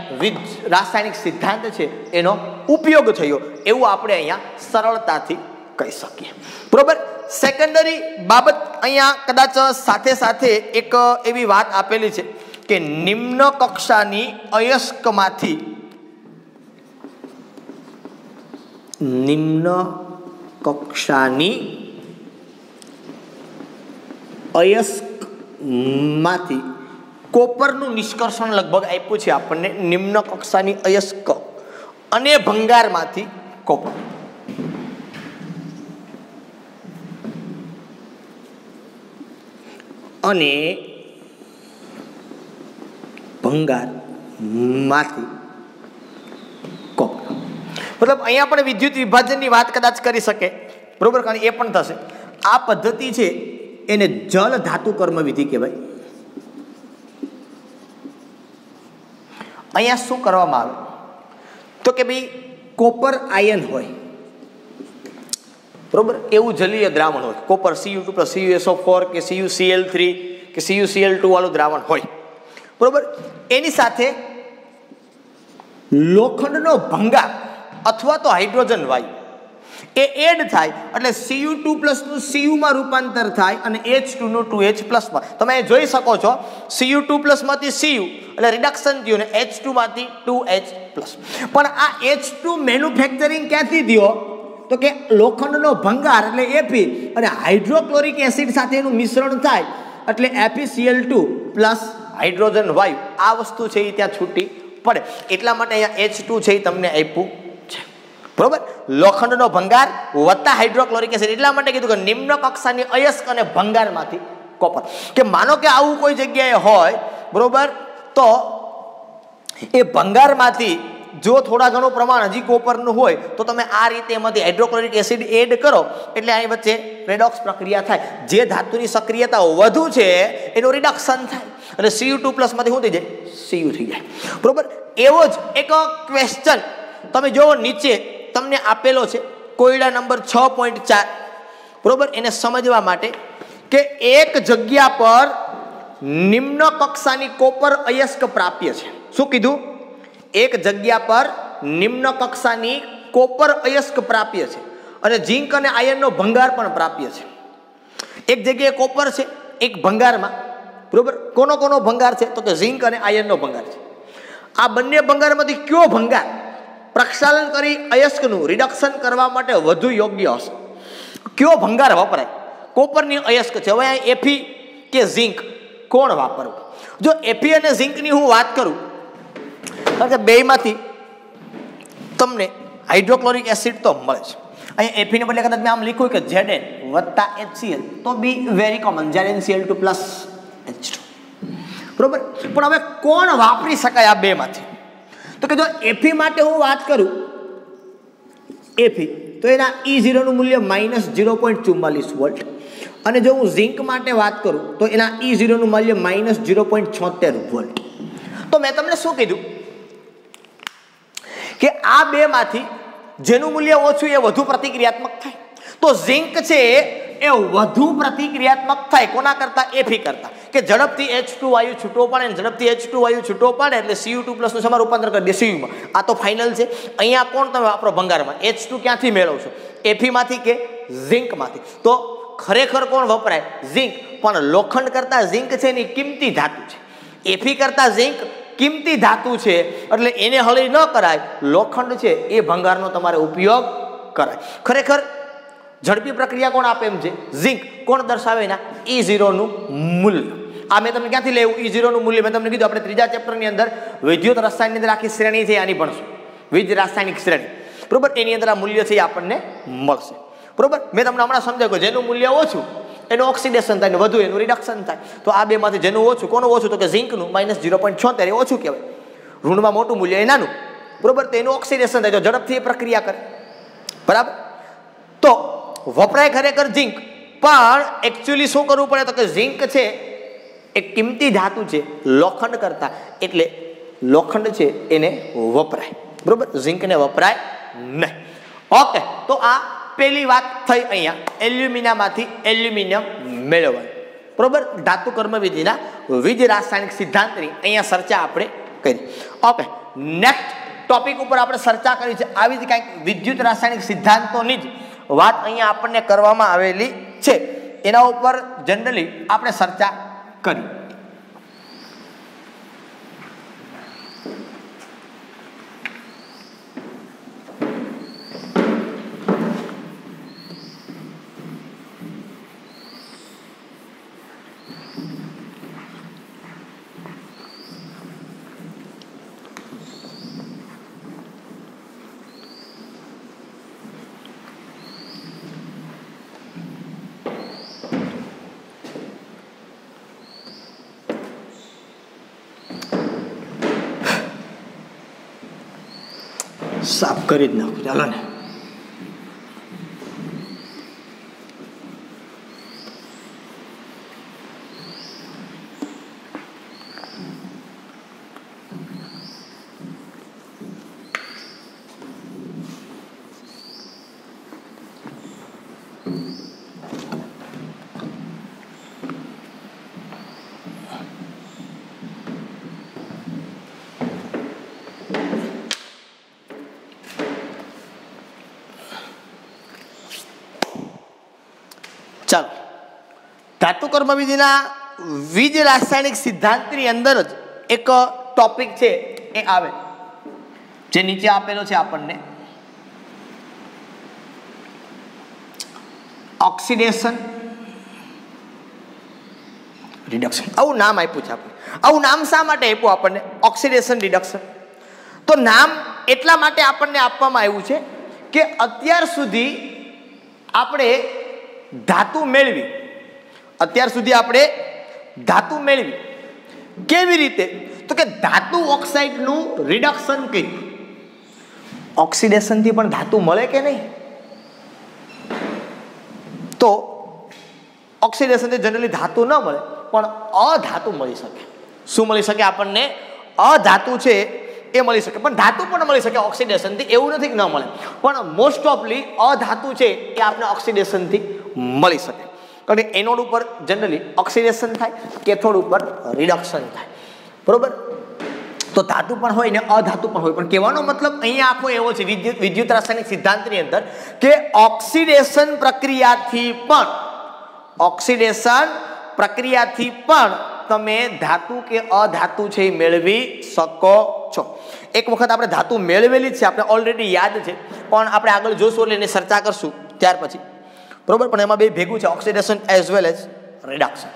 રાસાયણિક સિદ્ધાંત છે એનો ઉપયોગ થયો એવું આપણે અહીંયા સરળતાથી કહી શકીએ. બરોબર? સેકન્ડરી બાબત અહીંયા કદાચ સાથે સાથે એક એવી વાત આપેલી છે કે નિમ્ન કક્ષાની અયસ્કમાંથી કોપરનું નિષ્કર્ષણ લગભગ આપ્યું છે આપણને. નિમ્ન કક્ષાની અયસ્ક અને ભંગારમાંથી કોપર. અને ભંગારમાંથી કોપર. મતલબ અહીંયા પણ વિદ્યુત વિભાજનની વાત કદાચ કરી શકે. બરોબર? કારણ એ પણ થશે. આ પદ્ધતિ છે એને જલ ધાતુ કર્મ વિધિ કહેવાય. અહીંયા શું કરવામાં આવે તો કે ભાઈ કોપર આયન હોય, બરોબર, એવું જલીય દ્રાવણ હોય, કોપર Cu2 + CuSO4 કે CuCl3 કે CuCl2 વાળું દ્રાવણ હોય. બરોબર? એની સાથે લોખંડનો ભંગાર અથવા તો હાઇડ્રોજન વાયુ એ એડ થાય એટલે Cu2+ નું Cu માં રૂપાંતર થાય અને H2 નું 2H+ માં. તમે જોઈ શકો છો Cu2+ માંથી Cu એટલે રિડક્શન થયું ને H2 માંથી 2H+. પણ આ H2 મેન્યુફેક્ચરિંગ ક્યાંથી થયો તો કે લોખંડનો ભંગાર એટલે Fe અને હાઇડ્રોક્લોરિક એસિડ સાથે એનું મિશ્રણ થાય એટલે FeCl2 + હાઇડ્રોજન વાયુ આ વસ્તુ છે એ ત્યાં છૂટી પડે. એટલા માટે અહીંયા H2 છે એ તમને આપ્યું છે. બરોબર? લોખંડનો ભંગાર વત્તા હાઇડ્રોક્લોરિક એસિડ. એટલા માટે કીધું કે નિમ્ન કક્ષાની અયસ્ક અને ભંગારમાંથી કોપર. કે માનો કે આવું કોઈ જગ્યાએ હોય, બરોબર, તો એ ભંગારમાંથી જો થોડા ઘણું પ્રમાણ હજી કોપરનું હોય તો તમે આ રીતે એમાંથી હાઇડ્રોક્લોરિક એસિડ એડ કરો એટલે આની વચ્ચે રેડોક્સ પ્રક્રિયા થાય. જે ધાતુની સક્રિયતા વધુ છે એનું રિડક્શન થાય અને Cu2+ માંથી શું થઈ જાય? Cu થઈ જાય. બરોબર? એવો જ એક ક્વેશ્ચન તમે જો નીચે તમને આપેલો છે કોયડા નંબર 6.4. બરોબર? એને સમજવા માટે કે એક જગ્યા પર નિમ્ન કક્ષાની કોપર અયસ્ક પ્રાપ્ય છે. શું કીધું? એક જગ્યા પર નિમ્ન કક્ષાની કોપર અયસ્ક પ્રાપ્ય છે અને ઝિંક અને આયનનો ભંગાર પણ પ્રાપ્ય છે. એક જગ્યાએ કોપર છે, એક ભંગારમાં. બરોબર? કોનો કોનો ભંગાર છે તો કે ઝિંક અને આયનનો ભંગાર છે. આ બંને ભંગારમાંથી કયો ભંગાર પ્રક્ષાલન કરી અયસ્કનું રિડક્શન કરવા માટે વધુ યોગ્ય હશે? કયો ભંગાર વપરાય? કોપરની અયસ્ક છે. હવે આ Fe કે ઝિંક કોણ વાપરવું? જો Fe અને ઝિંકની હું વાત કરું, કારણ કે બેમાંથી તમને હાઇડ્રોક્લોરિક એસિડ તો મળે છે. અહીંયા Fe ને બદલે કદાચ મેં આમ લખ્યું કે Zn + HCl તો be very common, ZnCl2 + H2. બરોબર? પણ હવે કોણ વાપરી શકાય આ બેમાંથી? તો કે જો Fe માટે હું વાત કરું, Fe તો એના E0 નું મૂલ્ય -0.44 વોલ્ટ અને જો હું ઝિંક માટે વાત કરું તો એના E0 નું મૂલ્ય -0.76 વોલ્ટ. તો મેં તમને શું કીધું કે આ બેમાંથી જેનું મૂલ્ય ઓછું એ વધુ પ્રતિક્રિયાત્મક થાય. તો ઝિંક છે એ વધુ પ્રતિક્રિયાત્મક થાય કોના કરતા? Fe કરતા. કે ઝડપથી H2 વાયુ છૂટો પડે ને ઝડપથી H2 વાયુ છૂટો પડે એટલે Cu2+ નું સમા રૂપાંતર કરી દે Cu માં. આ તો ફાઇનલ છે. અહીંયા કોણ તમે વાપરો ભંગારમાં? H2 ક્યાંથી મેળવશો? Fe માંથી કે ઝિંકમાંથી? તો ખરેખર કોણ વપરાય? ઝિંક. પણ લોખંડ કરતા ઝિંક છે એની કિંમતી ધાતુ છે. Fe કરતા ઝિંક કિંમતી ધાતુ છે એટલે એને હળી ન કરાય. લોખંડ છે એ ભંગારનો તમારે ઉપયોગ કરાય. ખરેખર ઝડપી પ્રક્રિયા કોણ આપે એમ છે? ઝિંક. કોણ દર્શાવે? એના E0 નું મૂલ્ય. આ મેં તમને ક્યાંથી લેવું? E0 નું મૂલ્ય મેં તમને કીધું આપણે ત્રીજા ચેપ્ટરની અંદર વિદ્યુત રસાયણની અંદર આખી શ્રેણી છે આની ભણશું, વિદ્યુત રાસાયણિક શ્રેણી. બરોબર? એની અંદર આ મૂલ્ય છે એ આપણને મળશે. બરોબર. મેં તમને હમણાં સમજાવ્યું કે જેનું મૂલ્ય ઓછું એનું ઓક્સિડેશન થાય ને વધુ એનું રિડક્શન થાય. તો આ બેમાંથી જેનું ઓછું, કોનું ઓછું? તો કે ઝીંકનું -0.76 એ ઓછું કહેવાય. ઋણમાં મોટું મૂલ્ય એ નાનું, બરોબર. તો એનું ઓક્સિડેશન થાય, તો ઝડપથી એ પ્રક્રિયા કરે, બરાબર. તો વપરાય ખરેખર ઝીંક, પણ એકચ્યુઅલી શું કરવું પડે? તો કે ઝીંક છે એ કિંમતી ધાતુ છે લોખંડ કરતા, એટલે લોખંડ છે એને વપરાય, બરોબર. ઝીંકને વપરાય નહીં. ઓકે, તો આ પહેલી વાત થઈ અહીંયા એલ્યુમિનિયમમાંથી એલ્યુમિનિયમ મેળવવાનું, બરોબર. ધાતુ કર્મવિધિના વિજ રાસાયણિક સિદ્ધાંતની અહીંયા ચર્ચા આપણે કરી. ઓકે, નેક્સ્ટ ટોપિક ઉપર આપણે ચર્ચા કરી છે આવી જ કંઈક વિદ્યુત રાસાયણિક સિદ્ધાંતોની જ વાત અહીંયા આપણને કરવામાં આવેલી છે. એના ઉપર જનરલી આપણે ચર્ચા કરી. સાફ કરી જ નાખું, ચાલો ને. ચાલો, ધાતુ કર્મવિધિના વિજ રાસાયણિક સિદ્ધાંતની અંદર જ એક ટોપિક છે એ આવે, જે નીચે આપેલો છે આપણને. ઓક્સિડેશન રિડક્શન, આવું નામ આપ્યું છે આપણે. આવું નામ શા માટે આપ્યું આપણને? Oxidation reduction. તો નામ એટલા માટે આપણને આપવામાં આવ્યું છે કે અત્યાર સુધી આપણે ધાતુ મેળવી, કેવી રીતે? તો કે ધાતુ ઓક્સાઇડનું રિડક્શન કર્યું. ઓક્સિડેશનથી પણ ધાતુ મળે કે નહીં? તો ઓક્સિડેશનથી જનરલી ધાતુ ન મળે, પણ અધાતુ મળી શકે. શું મળી શકે આપણને? અધાતુ છે એ મળી શકે. પણ ધાતુ પણ મળી શકે ઓક્સિડેશનથી, એવું નથી કે ન મળે, પણ મોસ્ટ ઓફલી અધાતુ છે એ આપણે ઓક્સિડેશનથી મળી શકે. કારણ કે એનોડ ઉપર જનરલી ઓક્સિડેશન થાય, કેથોડ ઉપર રિડક્શન થાય, બરોબર. તો ધાતુ પણ હોય ને અધાતુ પણ હોય. પણ કહેવાનો મતલબ અહીંયા આખો એવો છે વિદ્યુત રાસાયણિક સિદ્ધાંતની અંદર કે ઓક્સિડેશન પ્રક્રિયાથી પણ તમે ધાતુ કે અધાતુ છે એ મેળવી શકો છો. એક વખત આપણે ધાતુ મેળવેલી જ છે, આપણે ઓલરેડી યાદ છે, પણ આપણે આગળ જોશું એટલે એની ચર્ચા કરશું ત્યાર પછી, બરોબર. પણ એમાં બે ભેગું છે, oxidation as well as reduction.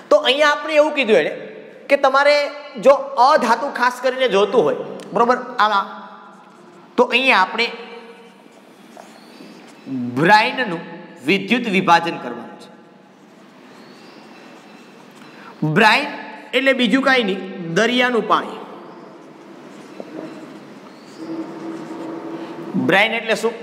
તો અહીંયા આપણે એવું કીધું એને કે તમારે જો અધાતુ ખાસ કરીને જોતું હોય, બરોબર, આમાં, તો અહીંયા આપણે બ્રાઇનનું વિદ્યુત વિભાજન કરવાનું છે. બ્રાઇન એટલે બીજું કાંઈ નહીં, દરિયાનું પાણી. બ્રાઇન એટલે શું?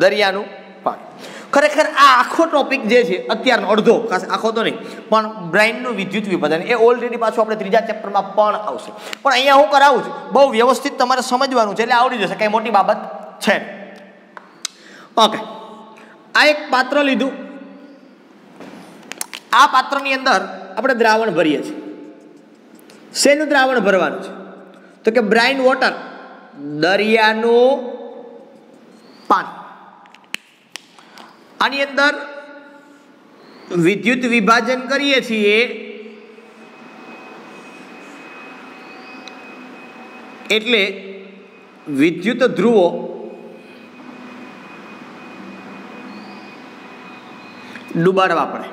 દરિયાનું પાણી. ખરેખર આ આખો ટોપિક જે છે અત્યારનો અડધો, ખાસ આખો તો નહીં, પણ બ્રાઇનનું વિદ્યુત વિભાજન એ ઓલરેડી પાછું આપણે ત્રીજા ચેપ્ટરમાં પણ આવશે. પણ અહીંયા હું કરાવું છું, બહુ વ્યવસ્થિત તમારે સમજવાનું છે, એટલે આવડી જશે, કંઈ મોટી બાબત છે. ઓકે, આ એક પાત્ર લીધું. આ પાત્રની અંદર આપણે દ્રાવણ ભરીએ છીએ. શેનું દ્રાવણ ભરવાનું છે? તો કે બ્રાઇન વોટર, દરિયાનું પાણી. આની અંદર વિદ્યુત વિભાજન કરીએ છીએ એટલે વિદ્યુત ધ્રુવો ડુબાડવા પડે.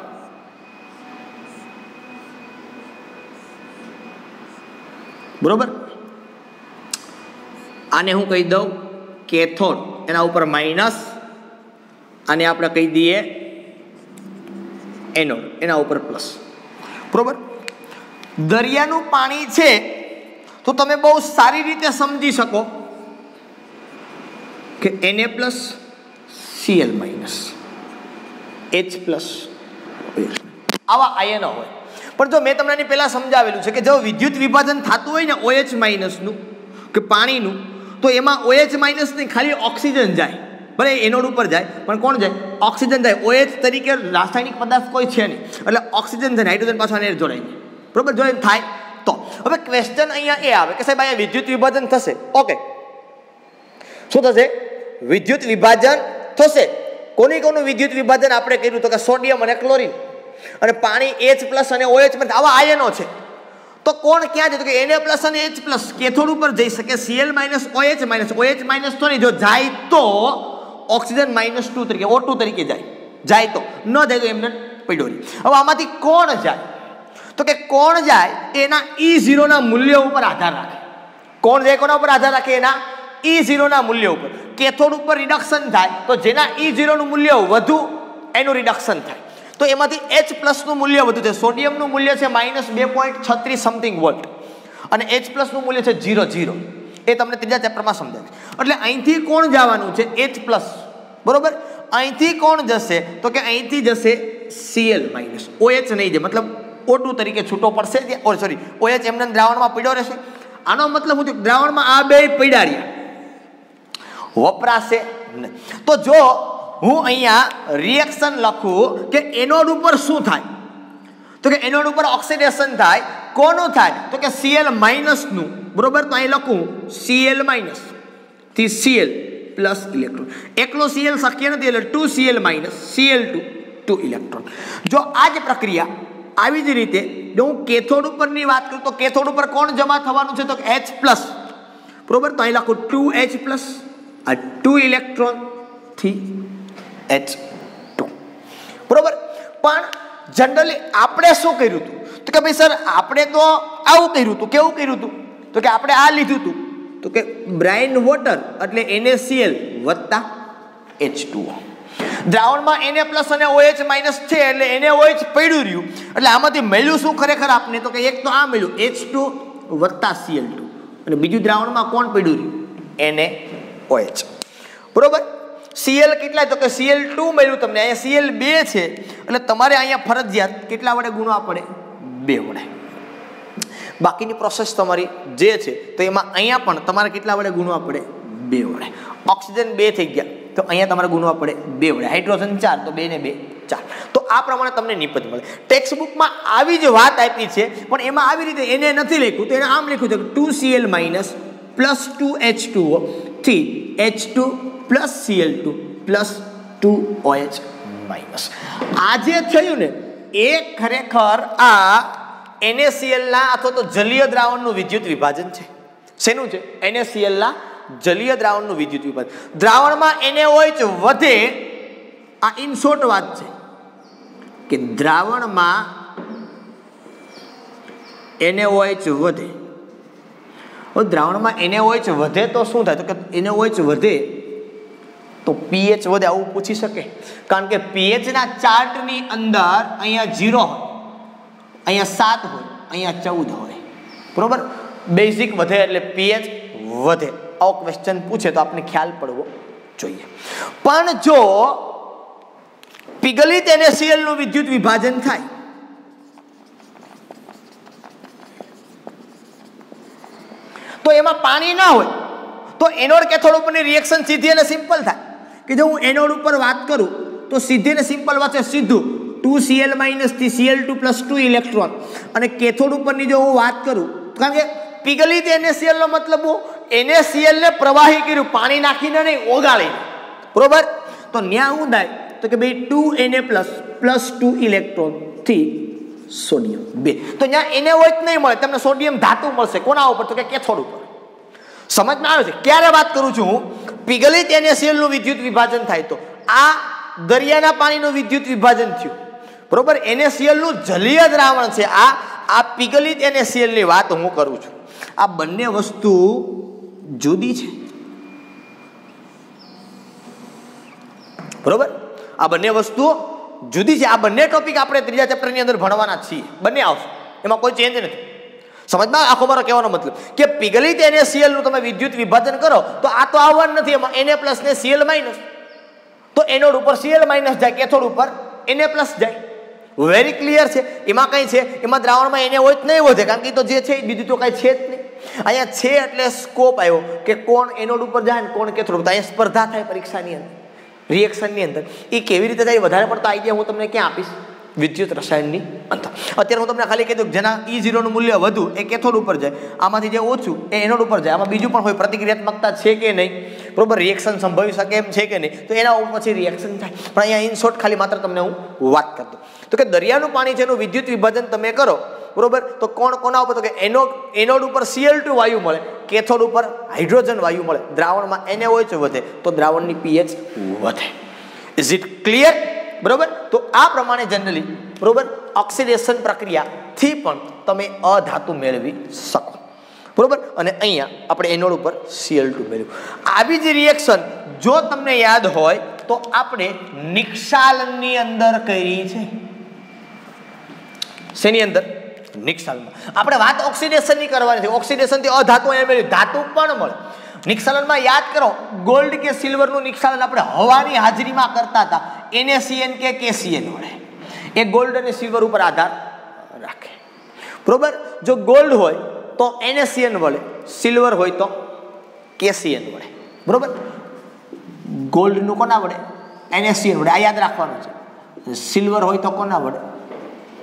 બરોબર. આને હું કહી દઉં કેથોડ, એના ઉપર માઇનસ આને આપણે કહી દઈએ એનોડ, એના ઉપર પ્લસ, બરોબર. દરિયાનું પાણી છે તો તમે બહુ સારી રીતે સમજી શકો કે Na plus Cl minus H plus આવા આયનો હોય. પણ જો મેં તમને એની પહેલા સમજાવેલું છે કે જો વિદ્યુત વિભાજન થતું હોય ને OH માઇનસનું કે પાણીનું, તો એમાં OH માઇનસ નહીં, ખાલી ઓક્સિજન જાય. ભલે એનોડ ઉપર જાય પણ કોણ જાય? ઓક્સિજન જાય. OH તરીકે રાસાયણિક પદાર્થ કોઈ છે નહીં, એટલે ઓક્સિજન જાય, હાઇડ્રોજન પાછો આને જોડાય જાય, બરોબર. જો એમ થાય તો હવે ક્વેશ્ચન અહીંયા એ આવે કે સાહેબ અહીંયા વિદ્યુત વિભાજન થશે. ઓકે, શું થશે? વિદ્યુત વિભાજન થશે. કોનું વિદ્યુત વિભાજન આપણે કર્યું તો કે સોડિયમ અને ક્લોરીન, અને પાણી H પ્લસ અને OH માં આવા આયનો છે. તો કોણ ક્યાં જાય? તો કે Na પ્લસ અને H પ્લસ કેથોડ ઉપર જઈ શકે, Cl minus OH minus. OH minus તો નહીં, જો જાય તો ઓક્સિજન -2 તરીકે O2 તરીકે જાય તો, ન જાય તો એમને પડ્યો રહી. હવે આમાંથી કોણ જાય? તો કે કોણ જાય એના E0 ના મૂલ્ય ઉપર આધાર રાખે. કોણ જાય કોના ઉપર આધાર રાખે? એના E0 ના મૂલ્ય ઉપર. કેથોડ ઉપર રિડક્શન થાય તો જેના E0 નું મૂલ્ય વધુ એનું રિડક્શન થાય, તો એમાંથી H પ્લસ નું મૂલ્ય વધુ છે. સોડિયમનું મૂલ્ય છે -2.36 સમથિંગ વોલ્ટ અને H પ્લસ નું મૂલ્ય છે 0.0. એ તમને ત્રીજા ચેપ્ટરમાં સમજાવીશ. એટલે અહીંથી કોણ જવાનું છે? H પ્લસ, બરોબર. અહીંથી કોણ જશે? તો કે અહીંથી જશે Cl માઇનસ. OH નહીં જાય, મતલબ O2 તરીકે છૂટો પડશે, સોરી OH એમને દ્રાવણમાં પડ્યો રહેશે. આનો મતલબ હું દ્રાવણમાં આ બે પડ્યા રહ્યા, વપરાશે નહીં. તો જો હું અહીંયા રિએક્શન લખું કે એનોડ ઉપર શું થાય, તો કે એનોડ ઉપર ઓક્સિડેશન થાય. કોનું થાય? તો કે Cl માઇનસ નું, બરોબર. તો અહીં લખું Cl માઇનસ થી Cl પ્લસ ઇલેક્ટ્રોન. એકલો Cl શક્ય નથી, એટલે 2Cl માઇનસ Cl2 2 ઇલેક્ટ્રોન. જો આ જ પ્રક્રિયા આવી જ રીતે જો હું કેથોડ ઉપરની વાત કરું તો કેથોડ ઉપર કોણ જમા થવાનું છે? તો H પ્લસ, બરોબર. તો અહીં લખું 2H પ્લસ, આ 2 ઇલેક્ટ્રોન થી H2, બરોબર. પણ જનરલી આપણે શું કર્યું હતું? તો કે ભાઈ સર આપણે તો આવું કર્યું હતું. કેવું કર્યું હતું? તો કે આપણે આ લીધું હતું, તો કે બ્રાઇન વોટર એટલે NaCl વત્તા H2O. દ્રાવણમાં Na પ્લસ અને OH માઇનસ છે એટલે NaOH પડ્યું રહ્યું. એટલે આમાંથી મળ્યું શું ખરેખર આપને? તો કે એક તો આ મળ્યું H2 વત્તા Cl2, અને બીજું દ્રાવણમાં કોણ પડ્યું રહ્યું? NaOH, બરોબર. Cl કેટલા? તો કે Cl2 મળ્યું તમને. અહીંયા Cl 2 છે એટલે તમારે અહીંયા ફરજિયાત કેટલા વડે ગુણવા પડે? 2 વડે. બાકીની પ્રોસેસ તમારી જે છે તો એમાં અહીંયા પણ તમારે કેટલા વડે ગુણવા પડે? 2 વડે. ઓક્સિજન 2 થઈ ગયા તો અહીંયા તમારે ગુણવા પડે 2 વડે. હાઇડ્રોજન 4 તો 2 ને 2 4. તો આ પ્રમાણે તમને નિપજ મળે. ટેક્સ્ટ બુકમાં આવી જ વાત આપી છે, પણ એમાં આવી રીતે એને નથી લખ્યું, તો એને આમ લખ્યું છે 2Cl માઇનસ પ્લસ 2H2O થી H2 plus Cl2 plus 2OH minus. આ જે થયું ને એ ખરેખર આ NaCl ના અથવા તો જલીય દ્રાવણનું વિદ્યુત વિભાજન છે. શેનું છે? NaCl ના જલીય દ્રાવણનું વિદ્યુત વિભાજન. દ્રાવણમાં NaOH વધે, આ ઇન શોર્ટ વાત છે કે દ્રાવણમાં NaOH વધે. દ્રાવણમાં NaOH વધે તો શું થાય? તો કે NaOH વધે તો pH વધે, આવું પૂછી શકે. કારણ કે pH ના ચાર્ટની અંદર અહીંયા 0 હોય, અહીંયા 7 હોય, અહીંયા 14 હોય, બરોબર. બેઝિક વધે એટલે pH વધે. આવો ક્વેશ્ચન પૂછે તો આપણે ખ્યાલ પડવો જોઈએ. પણ જો પીગલિત NaCl નું વિદ્યુત વિભાજન થાય તો એમાં પાણી ના હોય તો એનોડ કેથોડ ઉપરની રિએક્શન સીધી અને સિમ્પલ થાય. કે જો હું એનોડ ઉપર વાત કરું તો સીધી ને સિમ્પલ વાત છે, સીધું 2Cl માઇનસ થી Cl2 પ્લસ 2 ઇલેક્ટ્રોન. અને કેથોડ ઉપરની જો હું વાત કરું, કારણ કે પીગલિત NaCl નો મતલબ હું NaCl ને પ્રવાહી કર્યું, પાણી નાખીને નહીં, ઓગાળીને, બરોબર. તો ન્યા શું થાય? તો કે ભાઈ 2Na પ્લસ 2 ઇલેક્ટ્રોન થી સોડિયમ 2. તો ત્યાં NaOH નહીં મળે, તમને સોડિયમ ધાતુ મળશે. કોના ઉપર? તો કે કેથોડ ઉપર. સમજમાં આવે છે? ક્યારે વાત કરું છું હું? પીગલિત NaCl નું વિદ્યુત વિભાજન થાય તો આ દરિયાના પાણીનું વિદ્યુત વિભાજન થયું, બરોબર. NaCl નું જલીય દ્રાવણ છે આ પીગલિત NaCl ની વાત હું કરું છું. આ બંને વસ્તુ જુદી છે, બરોબર. આ બંને વસ્તુઓ જુદી છે. આ બંને ટોપિક આપણે ત્રીજા ચેપ્ટરની અંદર ભણવાના છીએ, બંને આવશે, એમાં કોઈ ચેન્જ નથી. સમજમાં આખો મારો કહેવાનો મતલબ કે પીગલિત NaCl નું તમે વિદ્યુત વિભાજન કરો તો આ તો આવવાનું નથી, એમાં Na+ ને Cl-, તો એનોડ ઉપર Cl- જાય, કેથોડ ઉપર Na+ જાય. વેરી ક્લિયર છે. એમાં કઈ છે, એમાં દ્રાવણમાં Na હોય જ નહીં વધે, કારણ કે તો જે છે એ બીજું તો કઈ છે જ નહીં. અહીંયા છે એટલે સ્કોપ આવ્યો કે કોણ એનોડ ઉપર જાય ને કોણ કેથોડ ઉપર. અહીંયા સ્પર્ધા થાય પરીક્ષાની અંદર, રિએક્શનની અંદર. એ કેવી રીતે થાય વધારે પડતો આઈડિયા હું તમને ક્યાં આપીશ? વિદ્યુત રસાયણની અંદર. અત્યારે હું તમને ખાલી કહી દઉં, જેના E0 નું મૂલ્ય વધુ એ કેથોડ ઉપર જાય, આમાંથી જે ઓછું એ એનોડ ઉપર જાય. આમાં બીજું પણ હોય, પ્રતિક્રિયાત્મકતા છે કે નહીં, બરોબર, રિએક્શન સંભવી શકે એમ છે કે નહીં, તો એના ઉપર પછી રિએક્શન થાય. પણ અહીંયા ઇન શોર્ટ ખાલી માત્ર તમને હું વાત કરી દઉં તો કે દરિયાનું પાણી છે એનું વિદ્યુત વિભાજન તમે કરો, બરોબર, તો કોના ઉપર? તો કે એનોડ ઉપર Cl2 વાયુ મળે, કેથોડ ઉપર હાઇડ્રોજન વાયુ મળે. દ્રાવણમાં NaOH વધે તો દ્રાવણની pH વધે. Is it clear? બરોબર. તો આ પ્રમાણે જનરલી, બરોબર, ઓક્સિડેશન પ્રક્રિયાથી પણ તમે અધાતુ મેળવી શકો, બરોબર. અને અહીંયા આપણે એનોડ ઉપર Cl2 મેળવ્યું. આવી જ રિએક્શન જો તમને યાદ હોય તો આપણે નિક્ષાલનની અંદર કરી છે. શેની અંદર? નિક્ષાલનમાં. આપણે વાત ઓક્સિડેશનની કરવાની છે. ઓક્સિડેશનથી અધાતુ અહીંયા મેળવ્યું, ધાતુ પણ મળે. નિક્ષાલનમાં યાદ કરો, ગોલ્ડ કે સિલ્વરનું નિક્ષાલન આપણે હવાની હાજરીમાં કરતા હતા, NaCN કે KCN વડે. એ ગોલ્ડ અને સિલ્વર ઉપર આધાર રાખે, બરોબર. જો ગોલ્ડ હોય તો NaCN વડે, સિલ્વર હોય તો KCN વડે, બરોબર. ગોલ્ડનું કોના વડે? NaCN વડે, આ યાદ રાખવાનું છે. સિલ્વર હોય તો કોના વડે?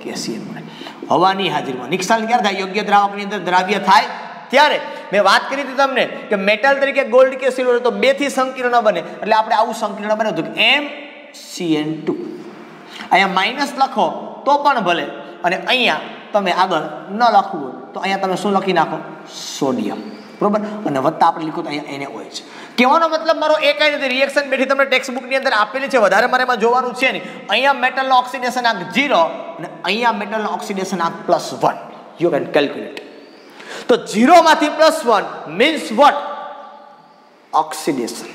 KCN વડે. હવાની હાજરીમાં નિક્ષાલન ક્યારે થાય? યોગ્ય દ્રાવકની અંદર દ્રાવ્ય થાય ત્યારે. મેં વાત કરી હતી તમને કે મેટલ તરીકે ગોલ્ડ કે સિલ્વર તો 2 થી સંકીર્ણ બને, એટલે આપણે આવું સંકીર્ણ બનાવ્યું હતું કે MCN2. અહીંયા માઇનસ લખો તો પણ ભલે, અને અહીંયા તમે આગળ ન લખવું હોય તો અહીંયા તમે શું લખી નાખો? સોડિયમ, બરોબર. અને વત્તા આપણે લખ્યું તો અહીંયા NaOH. કહેવાનો મતલબ મારો એ કઈ નથી, રિએક્શન બેઠી તમને ટેક્સ્ટ બુકની અંદર આપેલી છે, વધારે મારે એમાં જોવાનું છે નહીં. અહીંયા મેટલનો ઓક્સિડેશન આંક 0 અને અહીંયા મેટલનો ઓક્સિડેશન આંક +1. You can calculate. તો 0 માંથી +1 મીન્સ વોટ? ઓક્સિડેશન.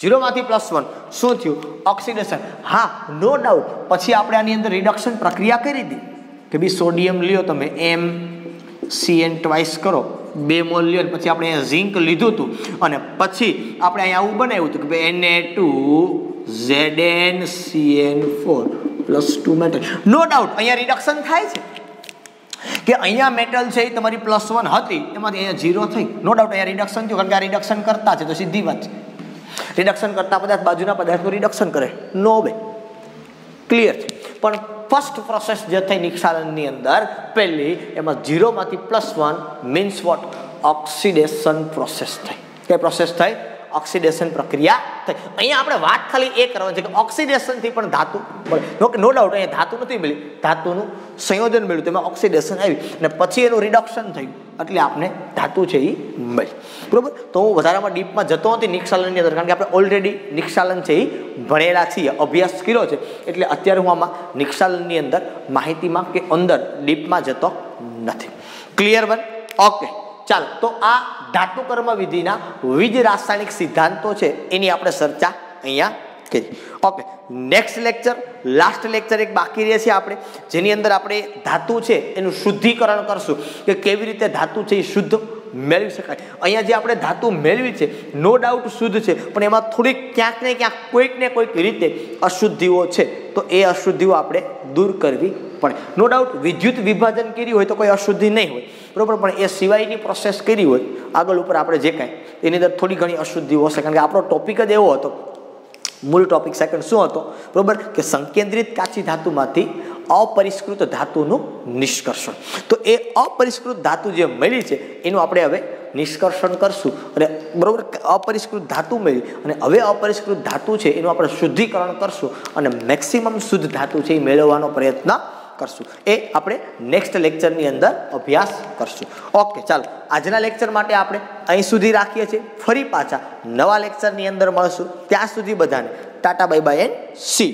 0 માંથી +1 શું થયું? ઓક્સિડેશન. હા, નો ડાઉટ. પછી આપણે આની અંદર રિડક્શન પ્રક્રિયા કરી હતી કે ભાઈ સોડિયમ લ્યો તમે, MCN ટ્વાઇસ કરો, 2 મોલ લ્યો, પછી આપણે અહીંયા ઝિંક લીધું હતું અને પછી આપણે અહીંયા આવું બનાવ્યું હતું કે ભાઈ Na2ZnCN4 +2 મેટલ. નો ડાઉટ અહીંયા રિડક્શન થાય છે કે અહીંયા મેટલ છે એ તમારી +1 હતી, એમાંથી અહીંયા 0 થઈ. નો ડાઉટ અહીંયા રિડક્શન થયું, કારણ કે આ રિડક્શન કરતા છે તો સીધી વાત છે. રિડક્શન કરતા પદાર્થ બાજુના પદાર્થનું રિડક્શન કરે, નો બે, ક્લિયર છે. પણ ફર્સ્ટ પ્રોસેસ જે થઈ નિક્ષાલનની અંદર પહેલી, એમાં 0 માંથી +1 મીન્સ વોટ? ઓક્સિડેશન પ્રોસેસ થઈ. કે પ્રોસેસ થઈ? ઓક્સિડેશન પ્રક્રિયા થઈ. અહીંયા આપણે વાત ખાલી એ કરવાની છે કે ઓક્સિડેશનથી પણ ધાતુ મળે. નો ડાઉટ અહીંયા ધાતુ નથી મળી, ધાતુનું સંયોજન મળ્યું, તેમાં ઓક્સિડેશન આવી અને પછી એનું રિડક્શન થયું, એટલે આપણે ધાતુ છે એ મળી, બરોબર. તો હું વધારામાં ડીપમાં જતો નથી નિક્ષાલનની અંદર, કારણ કે આપણે ઓલરેડી નિક્ષાલન છે એ ભણેલા છીએ, અભ્યાસ કર્યો છે, એટલે અત્યારે હું આમાં નિક્ષાલનની અંદર માહિતીમાં કે અંદર ડીપમાં જતો નથી. ક્લિયર બન? ઓકે, ચાલો. તો આ ધાતુ કર્મ વિધિના વિવિધ રાસાયણિક સિદ્ધાંતો છે એની આપણે ચર્ચા અહીંયા કરી. Okay, next lecture, last lecture એક બાકી રહે છે આપણે, જેની અંદર આપણે ધાતુ છે એનું શુદ્ધિકરણ કરશું કે કેવી રીતે ધાતુ છે એ શુદ્ધ મેળવી શકાય. અહીંયા જે આપણે ધાતુ મેળવી છે નો ડાઉટ શુદ્ધ છે, પણ એમાં થોડીક ક્યાંક ને ક્યાંક કોઈક ને કોઈક રીતે અશુદ્ધિઓ છે, તો એ અશુદ્ધિઓ આપણે દૂર કરવી પડે. નો ડાઉટ વિદ્યુત વિભાજન કર્યું હોય તો કોઈ અશુદ્ધિ નહીં હોય, બરોબર, પણ એ સિવાયની પ્રોસેસ કરી હોય આગળ ઉપર આપણે જે કાંઈ એની અંદર થોડી ઘણી અશુદ્ધિઓ હશે, કારણ કે આપણો ટોપિક જ એવો હતો, મૂળ ટોપિક સેકન્ડ શું હતો, બરોબર, કે સંકેન્દ્રિત કાચી ધાતુમાંથી અપરિષ્કૃત ધાતુનું નિષ્કર્ષણ. તો એ અપરિષ્કૃત ધાતુ જે મળી છે એનું આપણે હવે નિષ્કર્ષણ કરશું, અને બરોબર અપરિષ્કૃત ધાતુ મળી અને હવે અપરિષ્કૃત ધાતુ છે એનું આપણે શુદ્ધિકરણ કરશું અને મેક્સિમમ શુદ્ધ ધાતુ છે એ મેળવવાનો પ્રયત્ન કરશું. એ આપણે નેક્સ્ટ લેક્ચરની અંદર અભ્યાસ કરશું. ઓકે, ચાલો આજના લેક્ચર માટે આપણે અહીં સુધી રાખીએ છીએ. ફરી પાછા નવા લેક્ચરની અંદર મળશું. ત્યાં સુધી બધાને Tata bye bye and C.